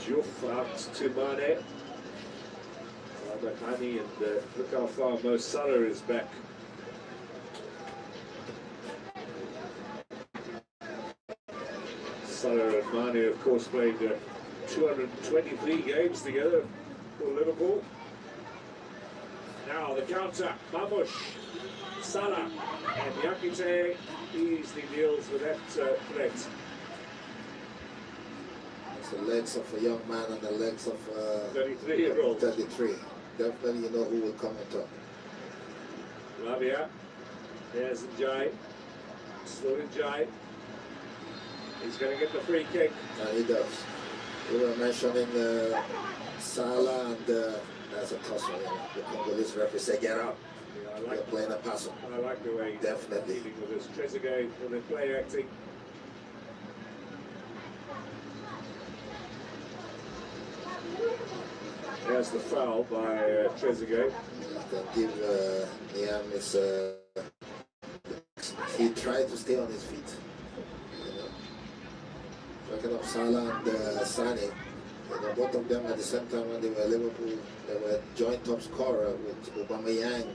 Diouf out to Mane, Hani, and look how far Mo Salah is back. Salah and Mane, of course, played 223 games together for Liverpool. Now the counter, Mamush, Salah, and Yakite easily deals with that threat. It's the legs of a young man and the legs of 33-year-old. 33. Definitely you know who will come on top. Lavia, there's Njai, still Njai. He's going to get the free kick. And he does. We were mentioning Salah and that's a toss one. The Congolese referee said, get up. Yeah, You're playing a pass. I like the way he's Definitely. dealing with his Trezeguet and the play acting. There's the foul by Trezeguet. Give Niam his. He tried to stay on his feet. You know. Talking of Salah and Sane, you know, both of them at the same time when they were Liverpool, they were joint top scorer with Aubameyang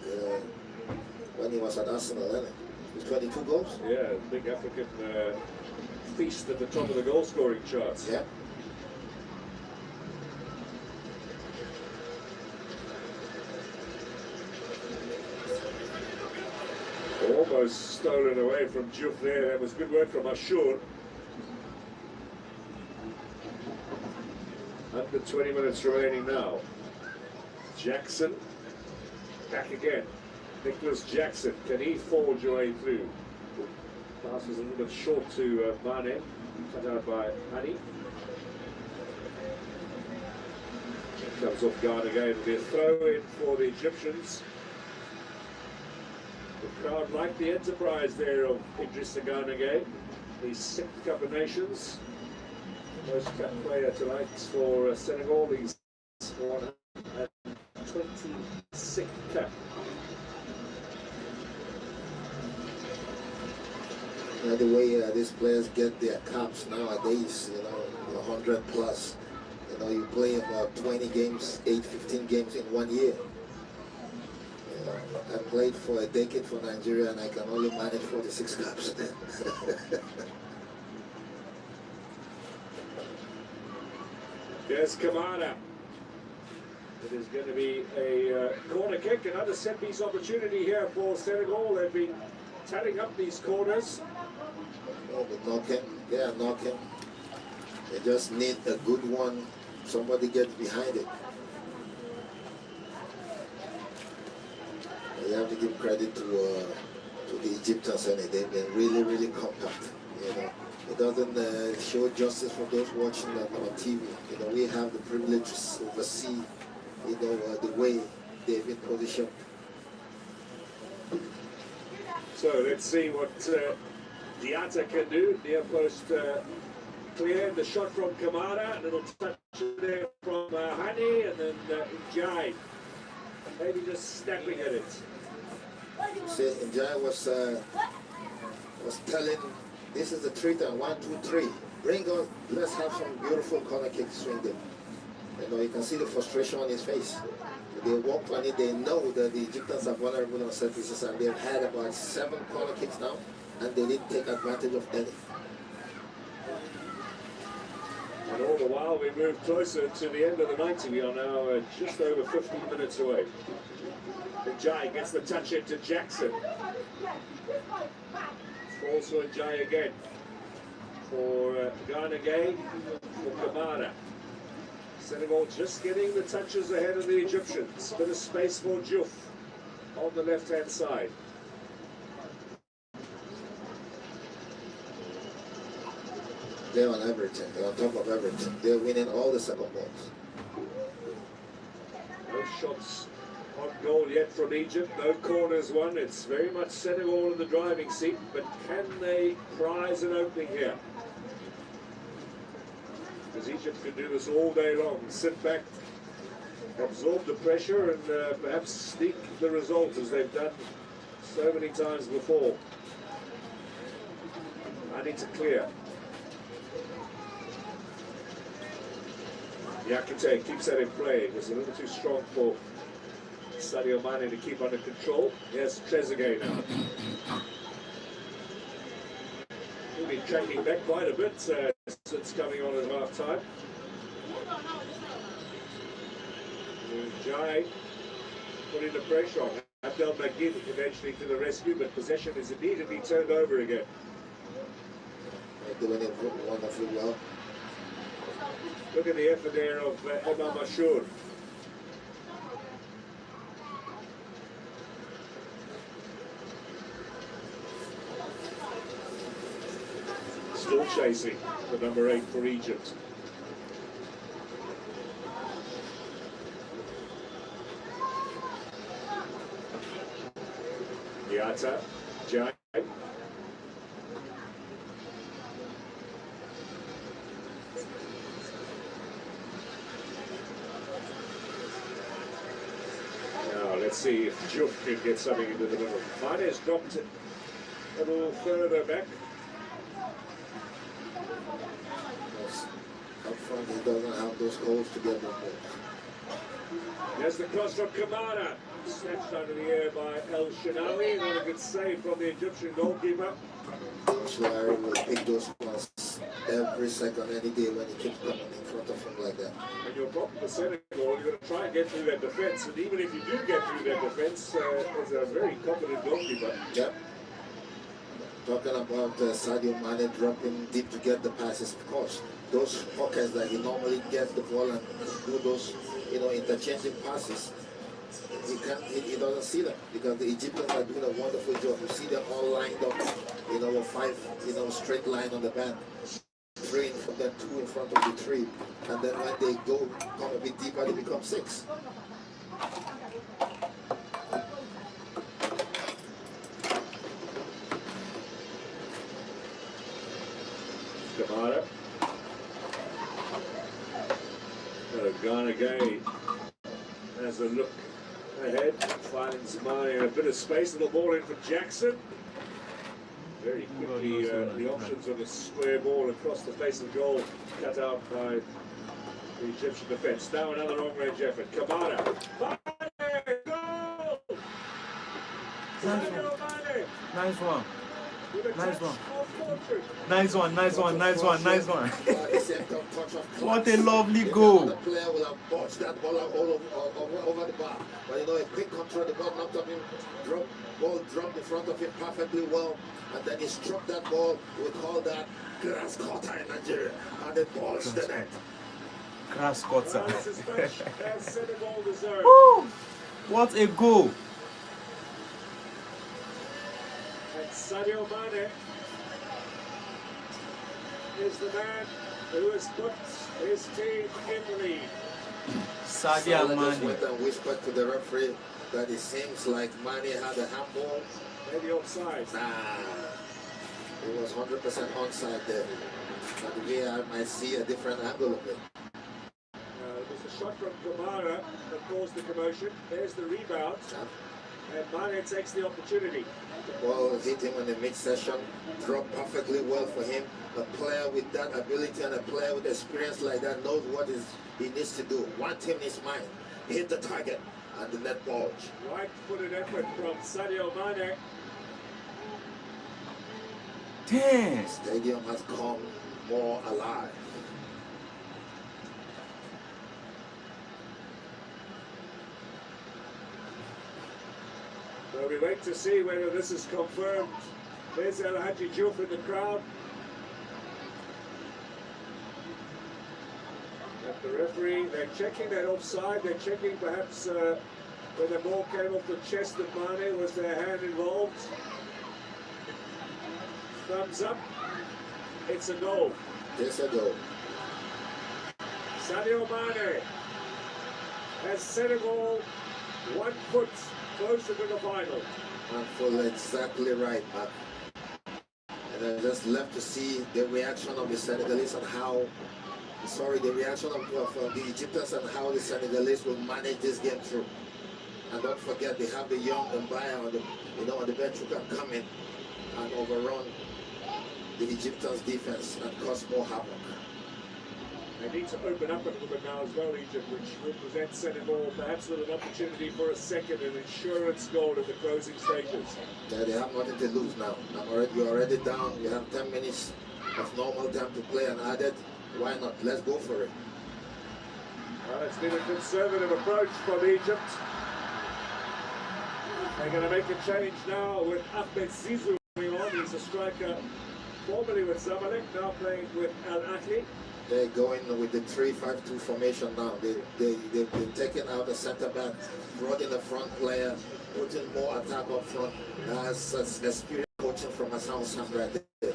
when he was at Arsenal, wasn't it? With 22 goals. Yeah, big African feast at the top of the goal scoring charts. Yeah. Almost stolen away from Diouf there. That was good work from Ashur. Under 20 minutes remaining now. Jackson back again. Nicholas Jackson, can he forge a way through? Pass was a little bit short to Mane, cut out by Hani. Comes off guard again. It'll be a throw in for the Egyptians. The crowd like the enterprise there of Idrissa Gana Gueye, the 6th Cup of Nations. Most cap player tonight for Senegal. He's 126th cap. You know, the way these players get their caps nowadays, you know, 100 plus. You know, you play about 20 games, 15 games in 1 year. You know, I played for a decade for Nigeria and I can only manage 46 caps. There's Kamara. It is going to be a corner kick, another set piece opportunity here for Senegal. They've been tatting up these corners. Oh, but knocking, they are knocking. They just need a good one. Somebody gets behind it. You have to give credit to the Egyptians, and they've been really, really compact. You know, it doesn't show justice for those watching on TV. You know, we have the privilege to oversee, you know, the way they've been positioned. So let's see what Diatta can do. Near post clear, the shot from Kamara, and it'll touch there from Hani, and then Njai. Maybe just snapping at it. See, Njai was telling, this is the treat and 1, 2, 3. Bring on, let's have some beautiful corner kick swinging. You know, you can see the frustration on his face. They walked on it, they know that the Egyptians are vulnerable on set pieces, and they've had about 7 corner kicks now, and they didn't take advantage of any. And all the while we move closer to the end of the 90. We are now just over 15 minutes away. Njai gets the touch into Jackson. Falls for Njai again. For Garnagay, for Kamara. Senegal just getting the touches ahead of the Egyptians. Bit of space for Diouf on the left-hand side. They're on everything. They're on top of everything. They're winning all the second balls. No shots on goal yet from Egypt. No corners won. It's very much Senegal in the driving seat. But can they prize an opening here? Because Egypt can do this all day long. Sit back, absorb the pressure, and perhaps sneak the result as they've done so many times before. I need to clear. Yakite keeps that in play. It was a little too strong for Sadio Mane to keep under control. Yes, Trezeguet now. He'll be tracking back quite a bit since coming on at half time. Jai putting the pressure on. Abdel Magid eventually to the rescue, but possession is immediately turned over again. They're doing it wonderfully well. Look at the effort there of Emma Mashour. Still chasing the number 8 for Egypt. Diatta, Jai. Let's see if Diouf can get something into the middle. Mane's dropped it a little further back. Up front, he doesn't have those goals to get them goals. There's the cross from Kamara. Snatched out of the air by El Shenawi. Not a good save from the Egyptian goalkeeper. Larry will pick those ones every second, any day when he keeps coming in front of him like that. And your problem for Senegal, you're going to try and get through that defence. And even if you do get through that defence, it's a very competent goalkeeper. Yep. Talking about Sadio Mane dropping deep to get the passes, of course. Those pockets that he normally gets the ball and do those, interchanging passes. He doesn't see them because the Egyptians are doing a wonderful job. You see them all lined up, a 5, straight line on the band. 3 in front, then 2 in front of the 3. And then when they come a bit deeper, they become 6. Kamara. Garnagay has a look ahead, finds Mane in a bit of space, little ball in for Jackson. Very quickly, the options of a square ball across the face of goal cut out by the Egyptian defence. Now another long-range effort. Kamara. Mane! Goal! Nice one. Nice one. Nice one. Nice one. What a lovely goal. The player will have botched that ball over the bar. But a quick control, the ball knocked up him, ball dropped in front of him perfectly well. And then he struck that ball. We call that grass cutter in Nigeria. And the ball's the net. Grass cutter. Well, this is much as Senegal deserved. What a goal. And Sadio Mane is the man who has put his team in the lead. Sadio Just Mane. went and whispered to the referee that it seems like Mane had a handball. Maybe offside. Nah, it was 100% onside there. But the VAR might see a different angle of it. There's a shot from Kamara that caused the commotion. There's the rebound. And Mane takes the opportunity. The ball hit him in the mid-session, dropped perfectly well for him. A player with that ability and a player with experience like that knows what he needs to do. One thing in his mind, hit the target and the net bulge. Right-footed effort from Sadio Mane. Damn. The stadium has come more alive. So we wait to see whether this is confirmed. There's El Hadji Diouf in the crowd. At the referee, they're checking that offside. They're checking perhaps when the ball came off the chest of Mane, was their hand involved? Thumbs up. It's a goal. It's a goal. Sadio Mane has Senegal 1 foot closer to the final. And for exactly right, Mark. And I just love to see the reaction of the Senegalese and how, the reaction of the Egyptians and how the Senegalese will manage this game through. And don't forget, they have the young Mbaya on the bench who can come in and overrun the Egyptians' defense and cause more havoc. They need to open up a little bit now as well, Egypt, which represents Senegal perhaps with an opportunity for a second, an insurance goal in the closing stages. Yeah, they have nothing to lose now. You're already down. You have 10 minutes of normal time to play and added. Why not? Let's go for it. Well, it's been a conservative approach from Egypt. They're going to make a change now with Ahmed Zizou coming on. He's a striker formerly with Zamalek, now playing with Al Ahly. They're going with the 3-5-2 formation now. They've been taking out the centre back, brought in the front player, putting more attack up front. That's experience coaching from Hassan Sam right there.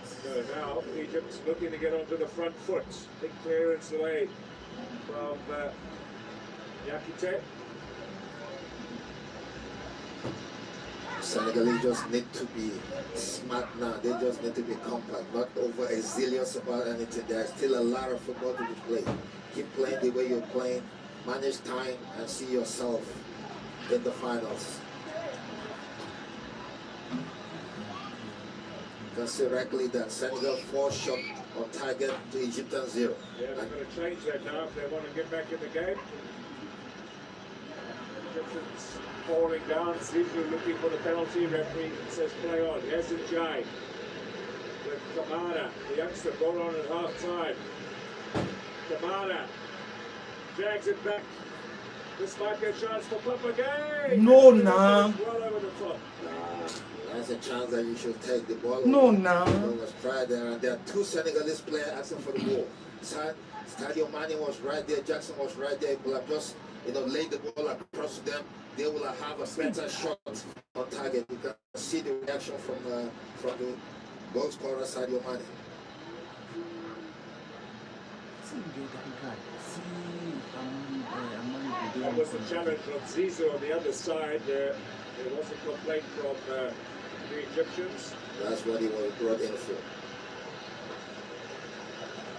So now Egypt's looking to get onto the front foot. Big clearance away from Yakite. Senegalese just need to be smart now. They just need to be compact, not over zealous about anything. There's still a lot of football to be played. Keep playing the way you're playing, manage time, and see yourself in the finals. You can see rightly that Senegal 4 shot on target to Egyptian 0. Yeah, they're going to change that now if they want to get back in the game. Egyptians falling down, Zizou looking for the penalty, referee says play on. Yes, and Jai with Kamara, the youngster brought on at half time. Kamara drags it back. This might be a chance for Papagay. No, nah. Well over the top. That's a chance that you should take the ball. No, nah. Was right there, and there are 2 Senegalese players asking for the ball. Sadio Mane was right there, Jackson was right there. Will have just laid the ball across to them. They will have a better shot on target. You can see the reaction from the goal scorer Sadio Mane. That was the challenge of Zizou on the other side. There was a complaint from the Egyptians. That's what he was brought in for.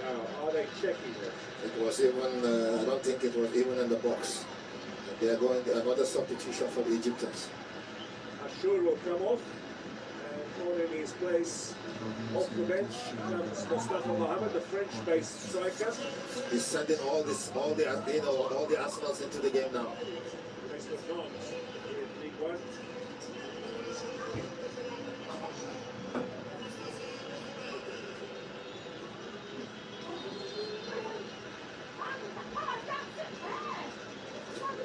Now, are they checking it? It was even, I don't think it was even in the box. They are going another substitution for the Egyptians. Ashur will come off, and on in his place, off the bench, comes Mustafa Mohamed, the French-based striker. He's sending all the Arsenals into the game now. Rest of Nantes in League One.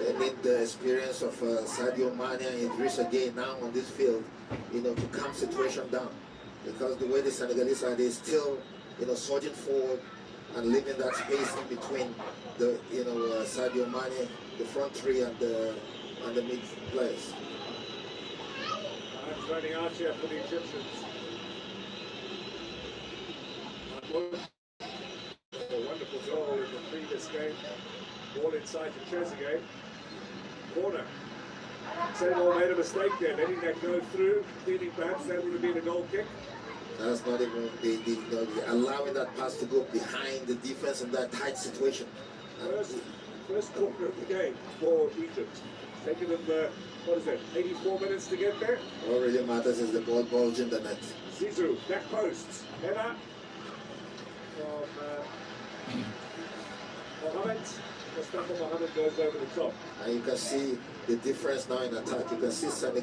They need the experience of Sadio Mane and Idrissa Gueye now on this field, to calm situation down. Because the way the Senegalese are, they still, surging forward and leaving that space in between the, Sadio Mane, the front three, and the mid players. Time's running out here for the Egyptians. A wonderful goal in the previous game. Ball inside to Trezeguet. Corner. Senegal made a mistake there, letting that go through, feeling perhaps that would have been a goal kick. That's not even allowing that pass to go behind the defense in that tight situation. First corner of the game for Egypt. Taking them, 84 minutes to get there? All really matters is the ball bulging the net. Zizou, back post. Header from Mohamed. Mustafa Mohamed goes over the top. And you can see the difference now in attack. You can see the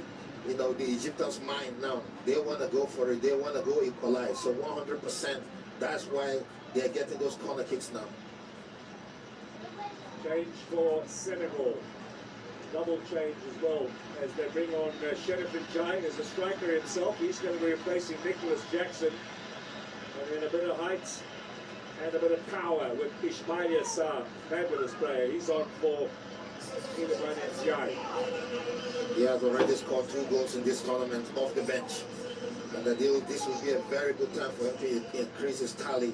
Egyptians' mind now. They want to go for it. They want to go equalize. So 100%. That's why they're getting those corner kicks now. Change for Senegal. Double change as well as they bring on Sheriff Njai as a striker himself. He's going to be replacing Nicholas Jackson. And then a bit of height and a bit of power with Ismail Assar, fabulous player. He's on for Njai. He has already scored 2 goals in this tournament off the bench. And this will be a very good time for him to increase his tally,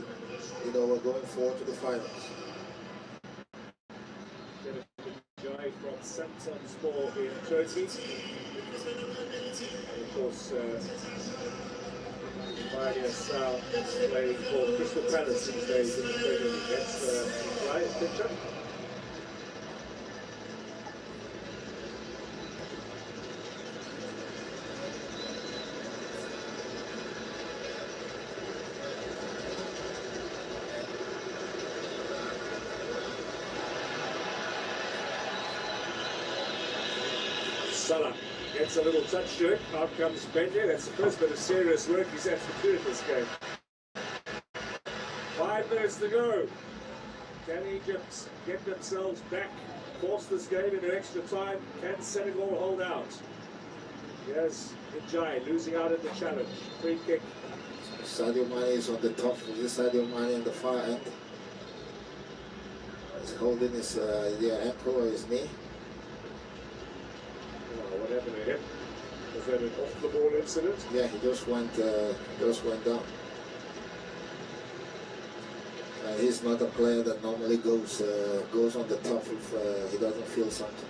you know, going forward to the finals. From Samsunspor in Turkey. And of course, Ismail Assar playing for Crystal Palace these days in the Premier League. That's right picture. Salah gets a little touch to it. Out comes Benji. That's the first bit of serious work he's had to do in this game. 5 minutes to go. Can Egypt get themselves back, force this game into extra time? Can Senegal hold out? Yes, Njai losing out in the challenge. Free kick. Sadio Mane is on the top. This Sadio Mane on the far end. He's holding his ankle or his knee. What happened to him? Was that an off-the-ball incident? Yeah, he just went down. He's not a player that normally goes on the top if he doesn't feel something.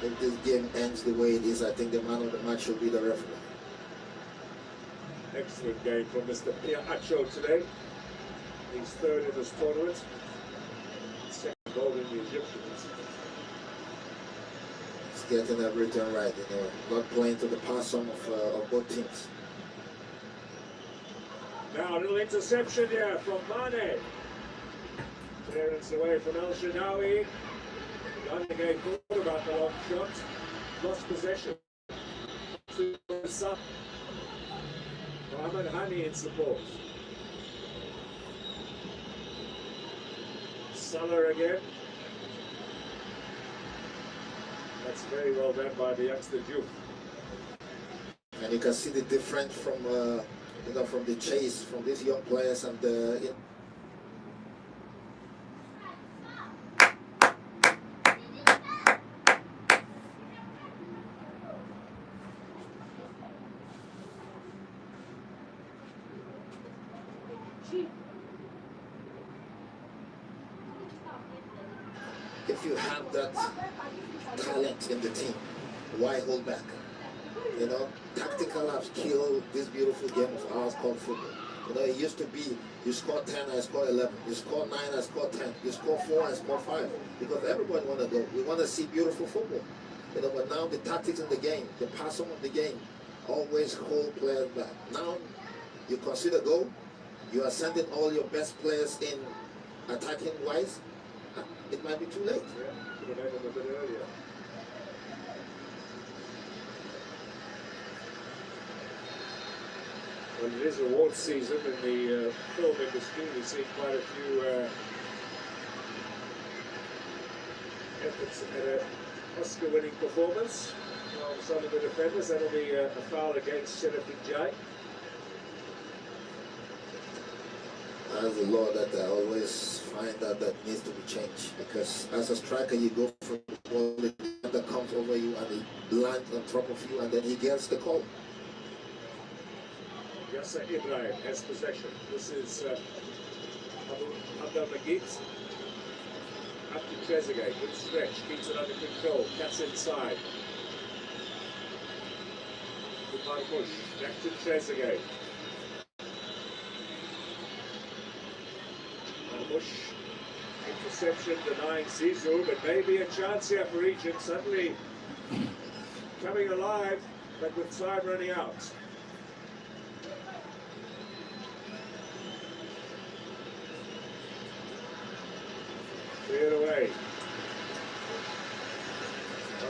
If this game ends the way it is, I think the man of the match should be the referee. Excellent game from Mr. Pierre Acho today. He's 3rd in this tournament. Goal in the Egyptians. He's getting everything right, you know, not playing to the pass on of both teams. Now a little interception here from Mane. Clearance away from El Shinawi. Again, thought about the long shot. Lost possession. Mohamed Hani in support. Salah again. That's very well done by the youngster Diouf. And you can see the difference from you know, from the chase from these young players and the. If you have that talent in the team, why hold back? You know, tactical have killed this beautiful game of ours called football. You know, it used to be you score 10, I score 11. You score 9, I score 10. You score 4, I score 5. Because everybody want to go. We want to see beautiful football. You know, but now the tactics in the game, the passing of the game, always hold players back. Now, you consider goal, you are sending all your best players in attacking wise. It might be too late. Yeah, should have made them a bit earlier. Well, it is awards season in the film industry. We've seen quite a few efforts at an Oscar-winning performance from some of the defenders. That'll be a foul against Sheriff Njai. That's the law that I always find that needs to be changed, because as a striker you go for the ball that comes over you and he lands on top of you and then he gets the call. Yasser Ibrahim has possession. This is Abdel Magid. Up to Trezeguet, good stretch, keeps it under control, cuts inside. Good by Bush, back to Trezeguet. Bush, interception denying Zizou, but maybe a chance here for Egypt, suddenly coming alive, but with time running out. Cleared away.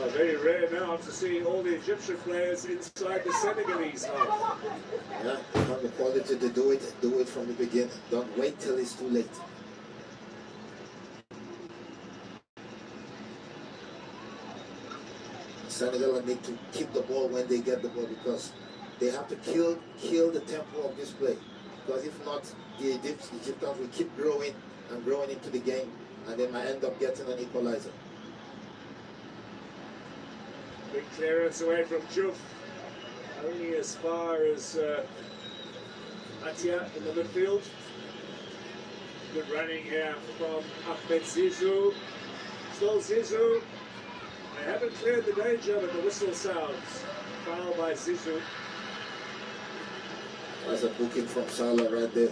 Very rare now to see all the Egyptian players inside the Senegalese half. Yeah, you have the quality to do it from the beginning. Don't wait till it's too late. Senegal need to keep the ball when they get the ball because they have to kill the tempo of this play. Because if not, the Egyptians will keep growing and growing into the game, and they might end up getting an equalizer. Big clearance away from Juf. Only as far as Atia in the midfield. Good running here from Ahmed Zizou. Still Zizou. They haven't cleared the danger, but the whistle sounds. Foul by Zizou. That's a booking from Salah right there. You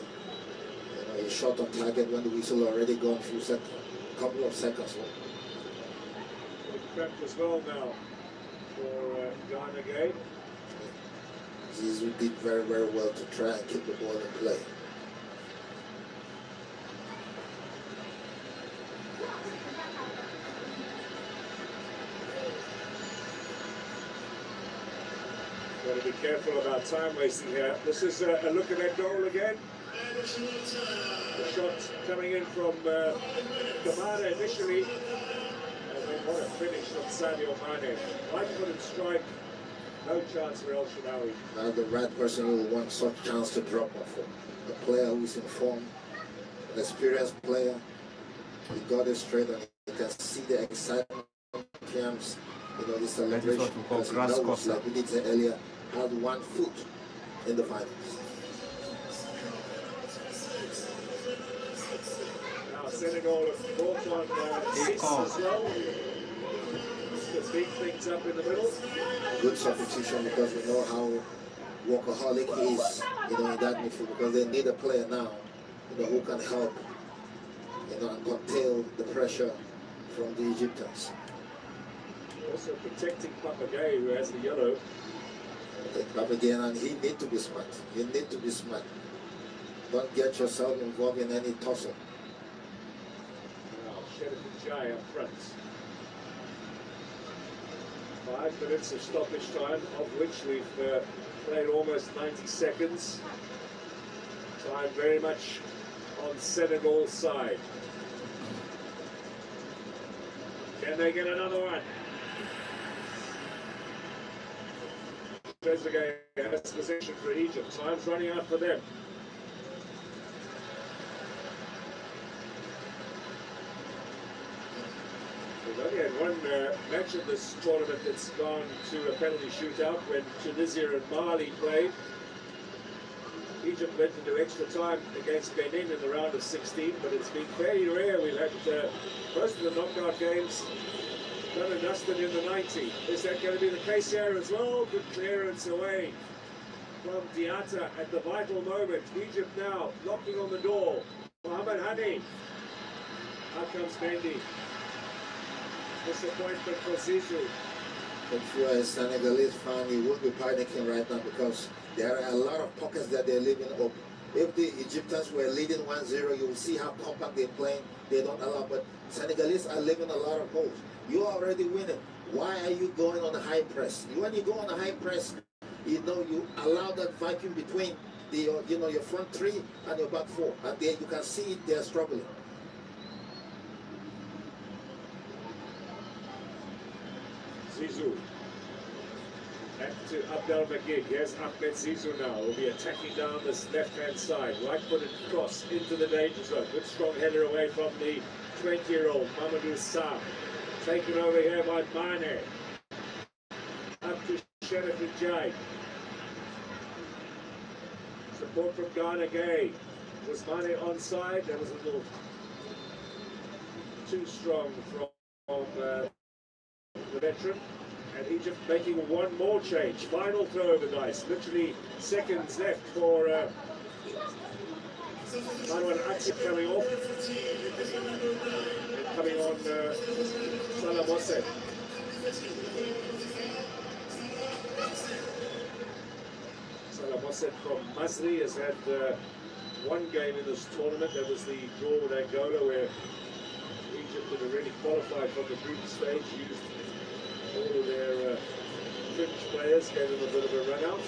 know, he shot on target when the whistle already gone through couple of seconds. Prepped as well now for Ghana game. Zizou did very, very well to try and keep the ball in play. Got to be careful about time wasting here. This is a look at that goal again. The shot coming in from Kamada initially. And then what a finish from Sadio Mane. Right-footed strike. No chance for El Shaarawy. Now the right person who will want such chance to drop off for. A player who is in form, an experienced player. He got it straight and you can see the excitement comes, you know, the celebration. That is what we call grass course. Like we did say earlier, had 1 foot in the finals. Now Senegal have brought on 6 as well. To beat things up in the middle. Good substitution because we know how workaholic he is, you know, in that midfield, because they need a player now, you know, who can help, you know, and contain the pressure from the Egyptians. Also protecting Papagay, who has the yellow. Papagay, and he need to be smart. You need to be smart. Don't get yourself involved in any tussle. Now Sheriff Jai up front. 5 minutes of stoppage time, of which we've played almost 90 seconds. Time very much on Senegal's side. Can they get another one? Trezeguet has possession for Egypt. Time's running out for them. We've only had one match of this tournament that's gone to a penalty shootout when Tunisia and Mali played. Egypt went into extra time against Benin in the round of 16, but it's been fairly rare. We've had most of the knockout games done and dusted in the 90. Is that going to be the case here as well? Good clearance away from Diatta at the vital moment. Egypt now knocking on the door. Mohamed Hani. Out comes Mendy. Disappointment for Zizou. If you're a Senegalese fan, you won't be panicking right now because there are a lot of pockets that they're leaving open. If the Egyptians were leading 1-0, you will see how compact they're playing. They don't allow, but Senegalese are leaving a lot of holes. You're already winning. Why are you going on a high press? When you go on a high press, you know, you allow that vacuum between the, you know, your front 3 and your back 4. And there you can see it, they're struggling. Zizou. Back to Abdel Magid. Here's Ahmed Zizou now. Will be attacking down this left-hand side. Right-footed cross into the danger zone. Good strong header away from the 20-year-old Mamadou Sarr. Taken over here by Mane. Up to Sheriff Jai. Support from Ghana Gay. Was Mane onside? That was a little too strong from the veteran. And Egypt making one more change. Final throw of the dice. Literally seconds left for Marwan Aksi coming off. And coming on Salah Mossad. Salah Mossad from Masri has had one game in this tournament. That was the draw with Angola, where Egypt had already qualified from the group stage, used All of their French players gave them a bit of a run out.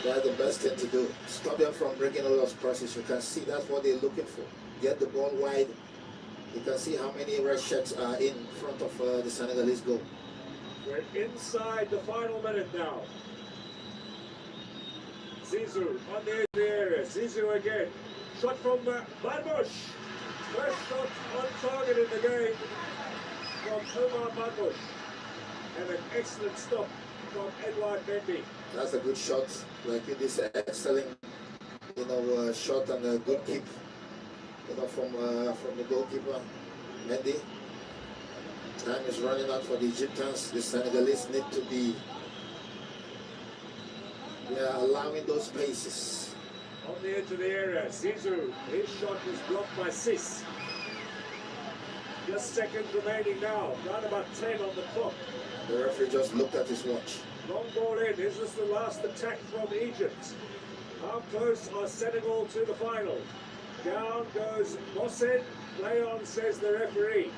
That's the best thing to do. Stop them from breaking all those crosses. You can see that's what they're looking for. Get the ball wide. You can see how many red shirts are in front of the Senegalese goal. We're inside the final minute now. Zizou on the edge of the area. Zizou again. Shot from Marbush. First shot on target in the game from Omar Marbush. And an excellent stop from Edouard Mendy. That's a good shot. Like it is excellent, shot and a good kick, from the goalkeeper, Mendy. Time is running out for the Egyptians. The Senegalese need to be allowing those spaces. On the edge of the area, Zizou, his shot was blocked by Sis. Just seconds remaining now, round about 10 on the clock. The referee just looked at his watch. Long ball in, is this the last attack from Egypt? How close are Senegal to the final? Down goes Mohsen, play on, says the referee.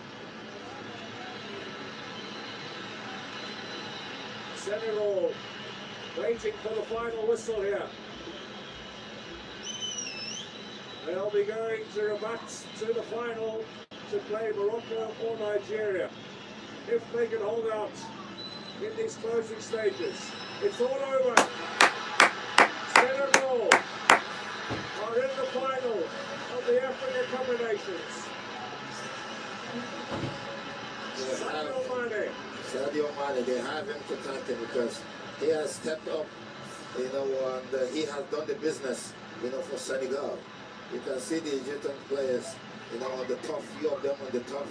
Senegal waiting for the final whistle here. They'll be going to Rabat to the final to play Morocco or Nigeria. If they can hold out in these closing stages. It's all over. Senegal are in the final of the African Cup of Nations. Sadio Mane, they have him to thank him because he has stepped up, and he has done the business, for Senegal. You can see the Egyptian players, on the top, few of them on the top,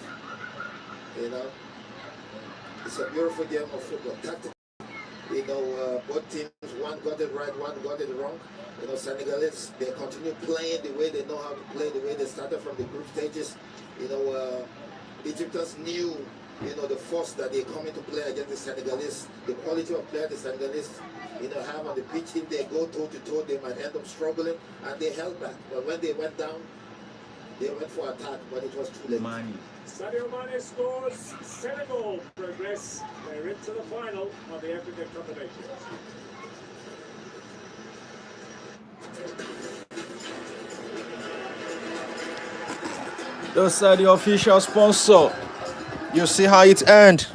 It's a beautiful game of football. Tactical, both teams, one got it right, one got it wrong. Senegalese, they continue playing the way they know how to play, the way they started from the group stages. Egyptians knew, the force that they come into play against the Senegalese, the quality of player the Senegalese, have on the pitch. If they go toe-to-toe, they might end up struggling, and they held back. But when they went down, they went for attack, but it was too late. Sadio Mane scores. Senegal progress. They're into the final of the African Cup of Nations. Those are the official sponsor. You see how it ends.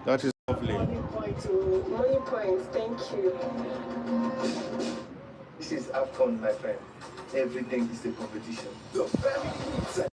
That is lovely. Money points, thank you. This is AFCON, my friend. Every day is a competition. The very